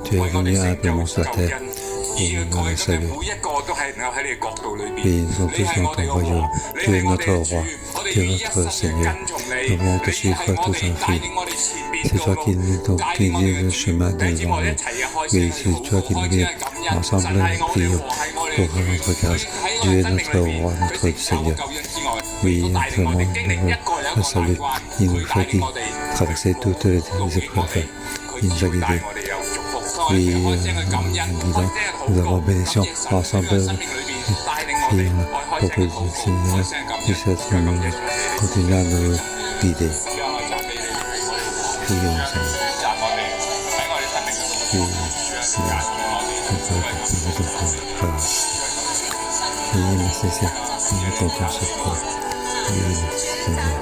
Tu es 為我哋 venu 成 humblement 就 sur 救 la terre 恩， pour 以讓 nous 我哋 saluer. 每一個都係能夠喺你嘅國度裏 Oui, 邊， nous sommes 你 tous 係 dans 我哋 ton 嘅王， royaume. 你 Tu es 係我哋 notre 嘅主， roi. 我哋 Tu es 願意一 notre 生嘅 Seigneur. 跟從你， Nous voulons te 你 suivre 係我 tous 哋 en 帶 fil. 領我哋前邊 C'est 道 toi 路， qui nous 帶 qui 領我哋 guides 嘅 le 主， chemin 第一節 devant 我哋一 nous. 齊嘅開 Oui, 聲 c'est toi qui 開 nous 始 guides 係感恩， ensemble 神係我哋嘅 prions 王，係我哋 pour 嘅主， notre 佢 grâce. 喺我 Tu 哋 es 生命 notre 裏邊， roi, 佢 notre 成就 Seigneur. 救恩之外，佢 Oui, 都帶領我 vraiment, 哋經歷一個又一 le 個 salut. 難關， Il nous 佢帶 fait 領我哋 traverser toutes les 路徑我 épreuves. 哋，佢 Il 只 nous a 會帶 guidés. 我哋有祝福。所 Oui, 以開聲去感恩， nous 開聲去禱告， avons 感 bénédiction 謝神喺呢 ensemble 個生命裏邊帶領我哋， prions 我開 pour 聲 que 去 le 禱告， Seigneur 開聲感恩， puisse 佢感謝 continuer à nous guider. 主啊，我讚美你，我哋 Prions, Seigneur. 讚我哋喺我哋生命中， Oui, 主啊，揀我哋， Oui, merci, Seigneur. Nous t'entendons ce point. Oui, merci, Seigneur.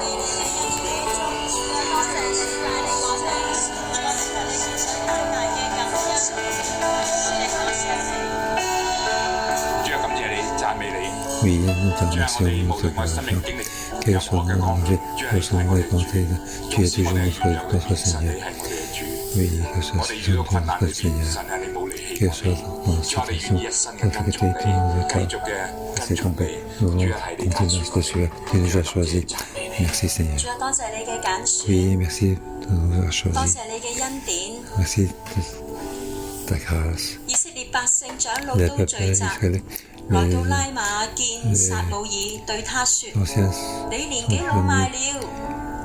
主啊，感謝你，讚美你。 Oui, nous te 主啊，我哋 remercions, 無 nous te 論我生命 glorifions. 經歷 Quel 任 soit 何嘅 nos 光 envies, 景，主 quels 係 sont 我 nos 哋嘅主。 pensées, tu es 縱使我 toujours 哋係 notre 軟弱嘅， Seigneur. 神你係我哋嘅主。 Oui, que ce 我 soit 哋遇到困難裏 notre 邊， Seigneur. 神係你冇離棄 Que 我 ce 哋。 soit dans la 主啊，我哋 situation, 願意一生嘅 dans 跟 laquelle 從 tu nous 你， as 繼 pas 續嘅 laissé 跟從 tomber. 你。 Nous 主 voulons 啊，係你揀 continuer 選 à te suivre. Tu nous as choisis. Merci, Seigneur. 主啊，多謝你嘅揀選， Oui, merci de nous avoir 多 choisis. 謝你嘅恩典。 Merci de ta grâce. 以色列百姓長老 Les 都 peuples 聚集， israéliens, 來到 les 拉馬見撒母耳，對他說： anciens 你年紀老邁了，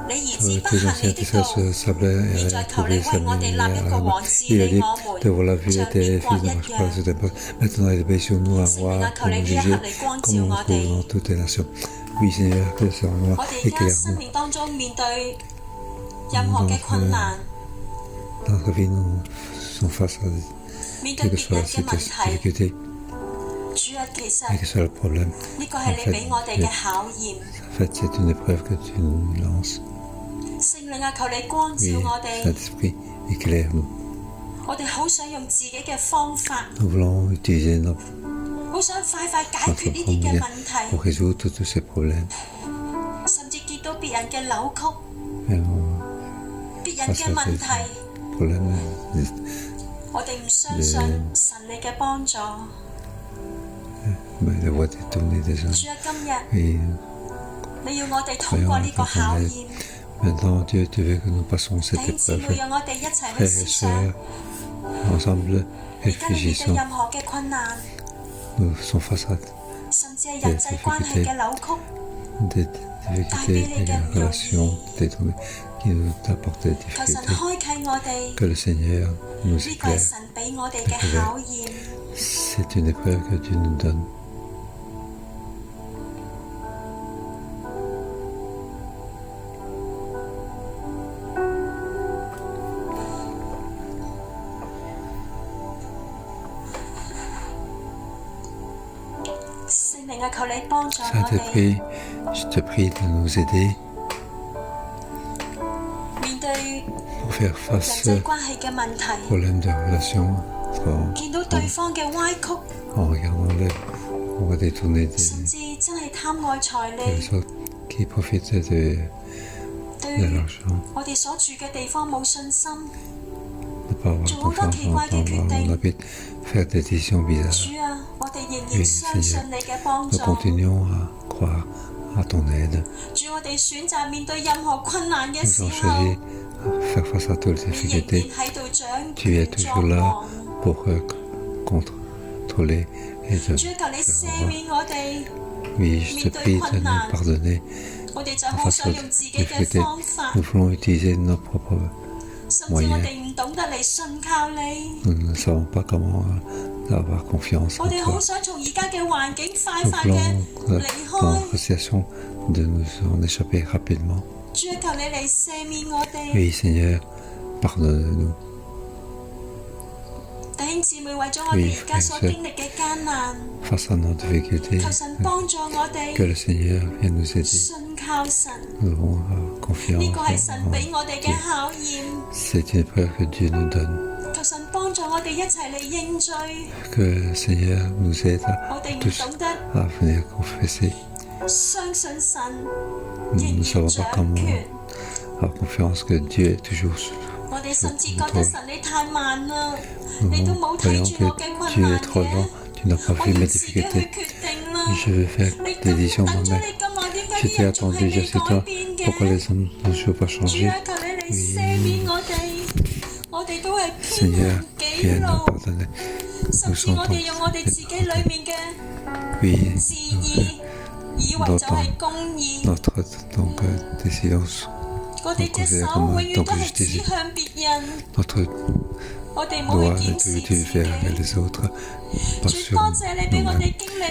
你兒子不 tous 行 anciens 你的 Israël 道。 se sablaient 現 et 在求 trouvaient 你為 Samuel 我哋立一個王治 Il a 理 dit 我 de 們， voir la vie 像 était 列 fils 國 de 一 marche pas 樣。 sur des postes. Maintenant, il est sur nous un Seigneur, roi pour nous juger comme on trouve dans toutes les nations. Oui, Seigneur, que ce roi 我哋而家生 éclaire-nous. 命當中面對任何嘅困難， Dans notre vie, nous sommes face à 面對 quelle que 別 soit 人 la 嘅問題， difficulté, 主啊，其實 quel que soit le problème. 呢個係你俾我哋嘅考驗。 En fait, c'est une épreuve que tu nous lances. 靈啊，求你光照 Oui, 我哋。 Saint-Esprit, éclaire-nous. 我哋好想用自己嘅方法， Nous voulons utiliser 好想快快解 notre 決呢啲嘅 moyen 問 pour 題， résoudre tous ces problèmes. 甚至見到別人嘅扭曲、 Mais 別人 face 嘅 à 問 ces 題， problèmes, 我哋唔相信神你嘅幫助。 les voies détournées des gens. 主啊，今日 Et 你要我哋通過呢個考驗， maintenant, Dieu, tu veux que nous passions 弟 cette 兄姊 épreuve. 妹，讓我哋一齊去 Frères et 思想， sœurs, ensemble, 而家你面對 réfléchissons. 任何嘅困難， Nous sommes face à 甚至係人際關係嘅扭曲， des difficultés, des relations détournées qui nous apportent des 求神 difficultés. 開啟我哋， Que le Seigneur nous 呢個係 éclaire. 神俾我哋嘅考驗。 C'est une épreuve que Dieu nous donne. 聖靈啊，求你幫助我哋， Saint-Esprit, je te prie de nous aider 面對 pour faire 人 face 際 aux 關係嘅問題， problèmes de relations, 見到對方嘅歪曲， en regardant on va détourner 甚至真係貪愛財 des 利， autres qui profitent de 對 l'argent, 我哋所住嘅地方冇信心。 ne pas avoir confiance en l'endroit où on habite, faire des décisions bizarres. 主啊，我哋仍然相信你嘅幫 Nous 助。 continuons à croire à ton aide. 主，我哋選擇面對任何困難嘅 Nous 時 avons 候， choisi à faire face à toutes les 你仍 difficultés. 然喺度掌 Tu es 權 toujours 作 là 王。 pour contrôler et de 主啊，求你赦免我哋， Oui, je te prie de nous pardonner 我哋就好 face 想 aux 用自己嘅 difficultés. 方法， Nous voulons utiliser nos propres 甚至我哋唔懂得嚟信靠你。 Nous ne savons pas comment avoir confiance 我 en 哋好 toi. 想從而家嘅環境快 Nous 快嘅 voulons, 離 dans 開。 la situation, de nous en échapper rapidement. 主啊，求你嚟赦免我哋。 Oui, Seigneur, pardonne-nous. 弟兄姊妹，為咗我哋而家所經歷嘅艱難， Face à nos difficultés, 求神幫助我 que 哋 le Seigneur vienne nous aider. 信靠神。 Nous avons confiance 呢個係神 en 俾我哋嘅 Dieu. 考驗， C'est une preuve que Dieu nous donne. 求神幫助我哋一齊嚟認罪。 Que le Seigneur nous aide 我哋唔 tous 懂得 à venir confesser. 相信神 Nous 仍 ne 然 savons pas 掌 comment 權。 avoir confiance que Dieu est toujours 我哋甚至覺得神你太慢啦， Nous 你都冇睇 croyons 住我嘅 que 困 Dieu 難 est trop 嘅 lent. Tu n'as pas 我 vu 要 mes 自己去 difficultés. 決定啦。 Je veux faire 你 des 咁 décisions 等咗 moi-même. 你咁耐，點解 Je 啲 t'ai 人仲係 attendu 未 jusqu'à 改 toi. 變 Pourquoi 嘅？ les hommes ne sont pas 主 changés? 啊，求你嚟赦免我哋，我哋都係偏 Seigneur, 行己 viens nous 路， pardonner. 甚 Nous 至我 sommes 哋用我哋自己裏面嘅 Oui, 自意，以為就係公義。 notre décision, 我哋隻手永遠都係指向別人， notre 我哋冇 doigt 去 ne 檢視 peut 自 tu faire 己。 les autres, pas 主 sur 多謝你俾我 nous-mêmes. 哋經歷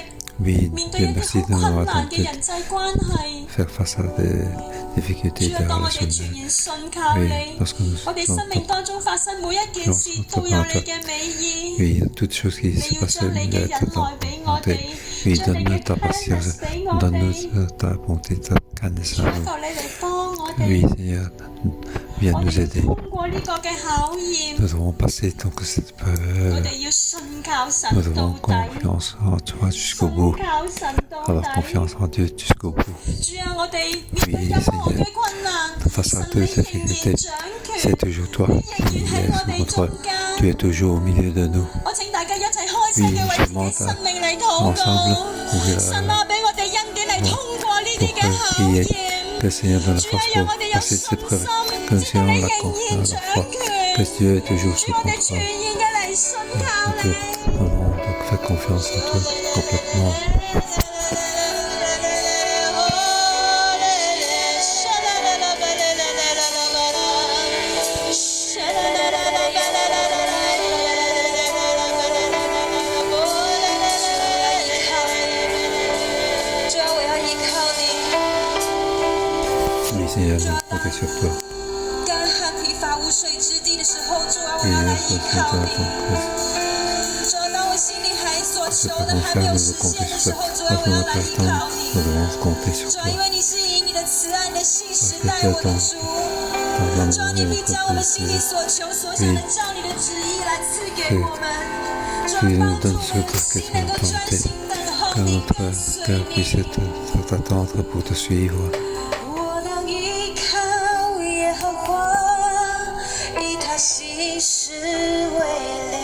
Oui, 面對 Dieu 一 merci 啲 de 好 nous 困 avoir 難嘅 tenté 人際關係。 faire face à des difficultés 主啊， de 當我哋 relationnelles. 全然信靠 Oui, 你， lorsque nous 我哋生命 sommes 當中發生每一件事都有你嘅美意。 Oui, toutes choses qui 你 se 要 passent, 將你 il 嘅 y a 忍 tout 耐俾我 tenté. 哋， Oui, 將你 donne-nous 嘅 ta patience, kindness 俾我哋。 donne-nous ta bonté, ta kindness 主 à 啊， nous. 求你嚟幫我 Oui, 哋， Seigneur, viens 我 nous 哋要 aider. 通過呢個嘅考驗， Nous devons passer donc cette 我 peur. 哋要信靠神 Nous 到 devons 底， confiance en toi jusqu'au 信 bout. 靠神到 Avoir 底。 confiance en Dieu jusqu'au bout. 主啊，我哋面對任何嘅困難， Face à 神 toutes 你 ces 仍然 difficultés, 掌權 c'est。toujours toi 你 qui 仍然 es 喺我哋 notre 中 toi. 間。 Tu es toujours au milieu de nous. 我請大家一齊開聲嘅為自己生命嚟禱 Ensemble, 告。 ouvrir 神啊，俾我哋恩典嚟通過呢啲 pour 嘅考 prier. 驗。 Que le Seigneur donne la 主啊， force 讓 pour 我哋有 passer 信 ces preuves. 心， Que le 知道 Seigneur 你 la 仍 confiance 然 à 掌 la foi. 權。 Que Dieu est toujours 主， sous 我哋全 contrôle. 然嘅嚟信靠 Donc, 你。 nous allons donc faire confiance en toi complètement. Oui, Seigneur, nous comptons sur toi. 干旱疲乏无水之地的时候，主啊，我 Et 要来 nous 依 sommes 靠 dans 你。 ton 主啊，当我心里还所 Ce 求 que 的 nous 还 faire, 没有 nous 实 devons 现 compter 的 sur 时 toi. 候，主啊， Lorsque 我要 notre 来依 temps, 靠你。 nous devons compter sur 主啊， toi. 因为你是以你的慈爱、你的信实 Parce que 待 tu 我的 attends 主。dans 主啊，你 l'amour 必 et 将我们心里 notre 所求所想的，照你的旨意来赐给我们。主啊， Tu nous 帮助 donnes 我 ce 们 que 的心 tu 能够 as 专 planté, 心等候 car 你， notre 跟随 cœur 你。 puisse t'attendre pour te suivre. 我当依靠耶和华，以他心事为粮。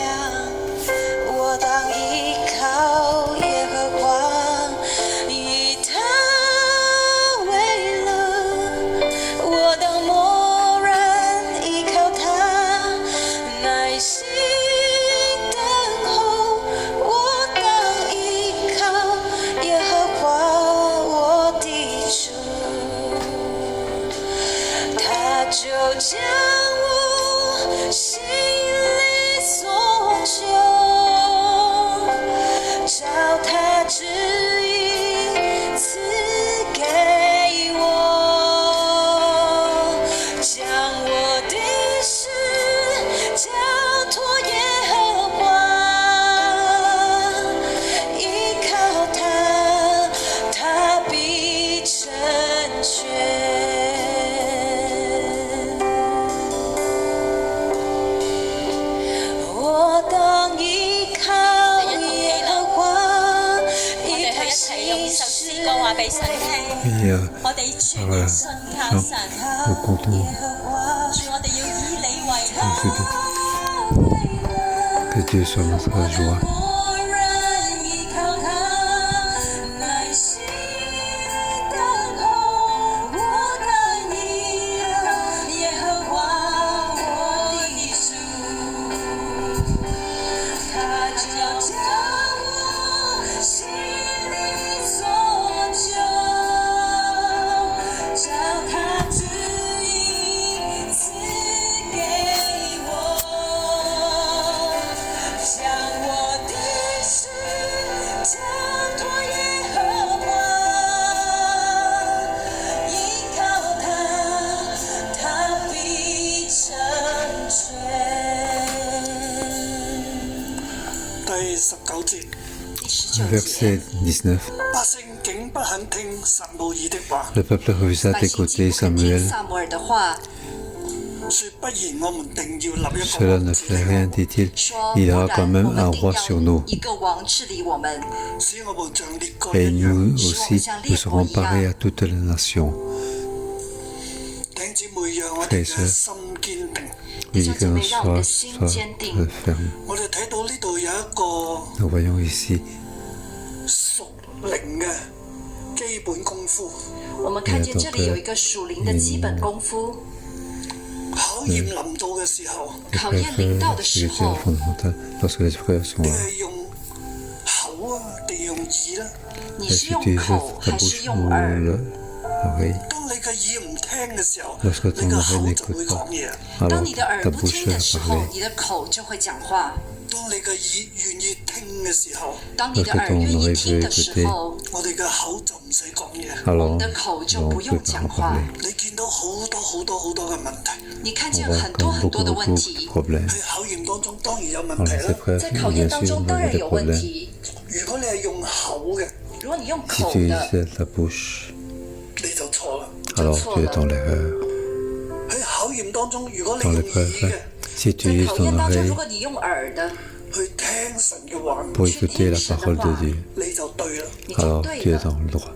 我当依靠耶和华，以他为乐。我当默然依靠他，耐心等候。我当依靠耶和华，我的主。他就将我心里所求，照他旨意赐给我，将我的事交托耶和华，依靠他，他必成全。我當依靠耶和華，以他心事為糧。 Et 我哋全然信靠神， nous comptons 主，我哋要以你為樂。 que Dieu soit notre joie. 默然依靠他，耐心等候。我當依靠耶和華，我的主。他就將我心里所求，照他旨意赐給我，將我的事交托耶和華，依靠他，他必成全。第19節，第19 Verset 19. 百姓竟不肯聽撒母耳的話， Le peuple refusa 百姓 d'écouter 既不肯聽 Samuel. 撒母耳的話，說不然我們定要立一個 Cela 王 ne 治 fait 理 rien, 我們， dit-il. 說 Il y 不 aura 然 quand 我 même 們 un 定 roi 要 sur nous. 一個王治理我們，使我們像列國 Et 一樣。 nous aussi, nous serons pareils à toutes les nations. 弟兄姊妹，讓我哋 Frères et 嘅 sœurs, 心堅定。 Oui, que nous讓我們的 soyons 心堅定。 fermes. 我哋睇到呢度有一個 Nous voyons ici 屬靈嘅基本功夫，我們看見這裡有一個屬靈的基本功夫。考驗臨到嘅時候， les 考驗臨到的 preuves 時 spirituelles 候， fondamentales. Lorsque les preuves sont 你 là, 係用口啊定用耳啦？你 est-ce 是 que 用 tu utilises 口 ta 還 bouche 是 ou 用耳？ l'oreille? 當你嘅耳唔聽嘅時候， Lorsque 你 ton 嘅 oreille 口就會 n'écoute pas, 講嘢。 alors 當你的耳 ta 不 bouche 聽的 va 時候， parler. 你的口就會講話。 當你嘅耳願意聽嘅時候，當你的耳願意聽的時候，我哋嘅口就唔使講嘢。 Alors, 我們的口就 on 不 ne 用 peut pas 講 en 話。 parler. 你見到好多嘅問題，你看見 On voit 很多 comme 很多的問 beaucoup 題 de，problèmes. 喺考驗當中當然有問 Dans 題 les 啦。 épreuves, 在考 bien 驗當 sûr, 中 il y 當 a 然 des 有問 problèmes. 題。如果你係用口嘅，如果你用 Si 口 tu 的， utilises ta bouche, 你就錯啦。 alors 錯 tu es 了。 dans l'erreur. 喺考驗當中，如果你 Dans 用 l'épreuve, 耳嘅 si tu 在 utilises 考 ton 驗當中， oreille 如果你用耳的，去聽神嘅話， pour écouter la parole de Dieu, 你就對啦。你就 alors 對 tu es 了。 dans le droit.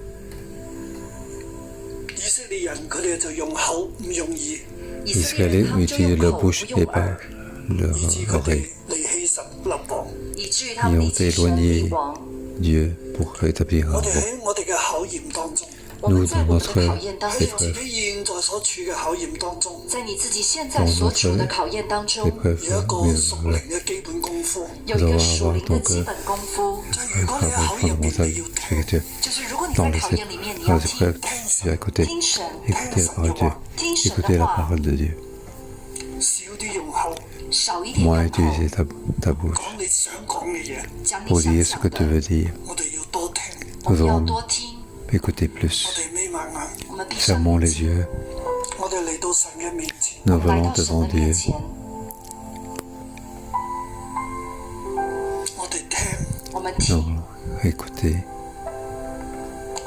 以色列人佢哋就用口唔用耳，以以 Les 色列人 Israélites 他們就 utilisent 用 leur 口 bouche 不 et 用 pas 耳， leur 致佢哋 oreille. 離棄神立王。以至於他們離棄神立王。 Dieu pour rétablir un 我哋 roi. 喺我哋嘅考驗當中，我們 Nous, 在 dans 我們的 notre 考驗當中，喺自己現在所處嘅考驗當中，在你自己現在所處的考驗當中， Épreuve, 有一個 mais 屬靈嘅基本功夫。有一個屬靈的基本功夫，就係如果你喺 travail 考驗入邊 fondamental 你要聽， spirituel. 就是如果你 Dans 在 les 考驗裡面，你要 épreuves, 聽 tu as écouté, 聽神， écouter la parole de Dieu, 聽神 écouter 的 la 話， parole de Dieu. 少啲用口 少一點 Moins 用口， utiliser ta bouche 講你想講嘅嘢，講 pour 你 dire 想 ce que 講 tu 的， veux dire. 我哋要多聽，我們要 Nous 多 allons 聽， écouter 我 plus. 哋眯埋眼，我們閉上 Fermons 眼 les 睛， yeux. 我哋嚟到神嘅面前， Nous 來 venons 到神 devant 的面 Dieu. 前，我哋聽，我們 Nous 聽， allons écouter.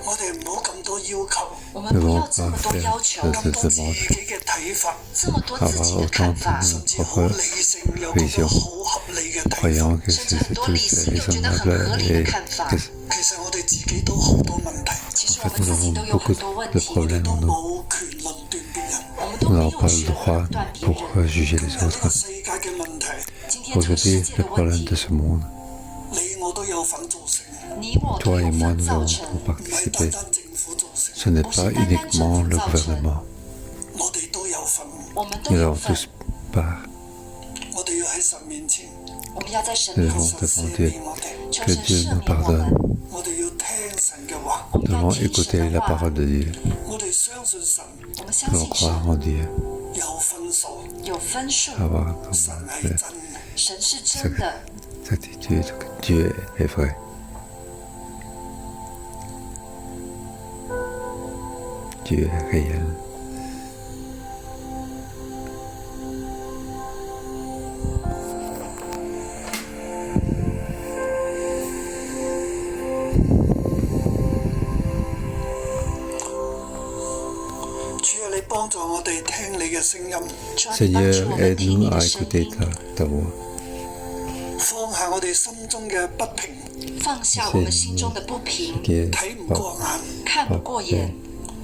我哋唔好咁多要要求，我们 ne 不 vont 要这 pas 么多 faire 要求， cette 咁多自己 demande, 嘅睇法，这么多自己 avoir 的看 autant 法， de 甚至好 propres 理性，有覺得好合理嘅睇法 croyant。que 甚至 c'est 很多 tout 理性又觉得 raisonnable 很合理的 et 看法。 que 其實我哋自己都好多問題，其實我 en 們 fait, nous 自己 avons 都有 beaucoup 很多問 de 題， problèmes 都 en nous. 冇權論斷別人。我們都 Nous 沒 n'avons 有 pas 學 le 會 droit 斷別 pour 人。 juger 今 les 日呢 autres. 個世界嘅問題，今天這個世 Aujourd'hui, 界 le 的問 problème de 題， ce monde, 你我都有份造成，你我都 toi 有 et moi, 份 nous 造 avons 成， tous 唔係 participé. 單單政府造成， Ce n'est pas uniquement le gouvernement. 我哋都有份。我們都 Nous 有 avons 份 tous。part. 我哋要喺神面前，我們要在神 Nous 面 devons 前， 神 devant 赦 Dieu 免我哋，求 que 神 Dieu 赦 nous 免我們。 pardonne. 我哋要聽神嘅話，我們 Nous 要 devons 聽 écouter 神的 la 話， parole de Dieu. 我哋相信神 我們相 Nous 信 croire 神 en Dieu. 有分數，有分數， Avoir 神 comme 係真嘅。神是真的， certitude que Dieu est vrai. Dieu est réel. 主啊，你幫助我哋聽你嘅聲音，主啊，你幫 Seigneur, 助我們聽你 aide-nous 的 à 聲 écouter 音， ta voix. 放下我哋心中嘅不平，放下我們心中的不平， Qui est 睇唔過眼。看不過眼。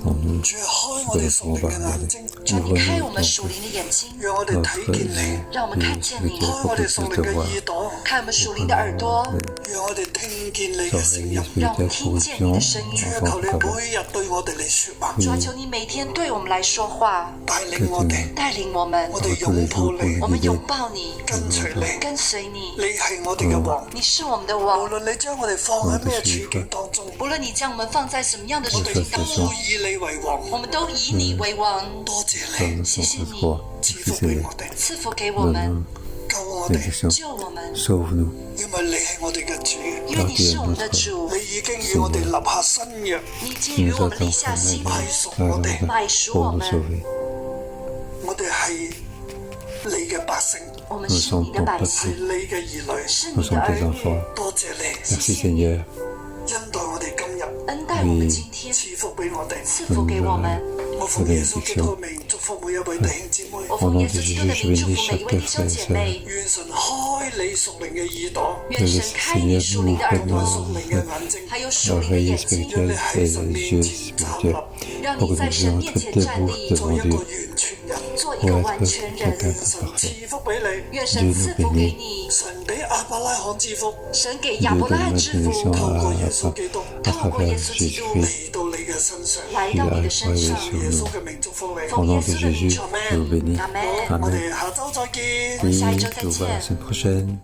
en nous. 主啊，開我哋屬靈嘅眼睛，主啊，你開我們屬靈的眼睛，讓我哋睇見你，讓我們看見你，開我哋屬靈嘅耳朵，看我們屬靈的耳朵，讓我哋聽見你嘅聲音。 Oreilles 讓我們 spirituelles 聽見你的聲音。主啊， entendre 求你 ta voix. 每日對我哋嚟說話，主啊，求你每天對我們來說話，帶領我哋，帶領我們，我哋擁抱你，我們擁抱你，跟隨你。跟隨你。你係我哋嘅王，你是我們的無王，論你將我哋放喺咩處境當中，無論你將我們放在什麼樣的處我哋境當中都，以你為王。我們都以你為王。多謝 Comme 你 謝謝 notre 你 foi. 賜福 Merci 俾 Seigneur. 我哋，賜福給我們， Donne-nous 救我哋， bénédiction. 救我們， Sauve-nous. 因為你係我哋嘅主，因為你是我們的主，你已經與我哋立下新約，你已經與 Nous 我們立下 attendons 新約， maintenant 買贖 pour 我 nous 們。 sauver. 我哋係你嘅百姓，我們是你的百係姓，你嘅兒女。是 Nous 你的 sommes 兒 tes 女。 enfants. 多謝你 Merci Seigneur. 恩待我哋今日，恩待我們今天，賜福俾我哋。賜福給我們。我奉耶穌基督嘅名祝福每一位弟兄姊妹，我奉耶穌基督的名祝福每一位弟兄姐妹。願神開你屬靈嘅耳朵，願神開你屬靈的耳朵，屬靈嘅眼睛，還有屬靈的眼睛，讓你喺神面前站立，讓你在神面前站立，做一個完全人。做一個完全人。願神賜福俾你，願神賜福給你，神俾亞伯拉罕之福，神給亞伯拉罕之福， bénédiction 透過 à 耶穌基督 à 透過耶 travers 穌基督 Jésus-Christ. 嚟到你嘅身上。來到你的身上。耶穌嘅名祝福你， Au nom de Jésus, nous bénis. 阿門。我 Amen. 哋下週再見。我們下一 Oui, 周再 nous 見 voir la semaine prochaine.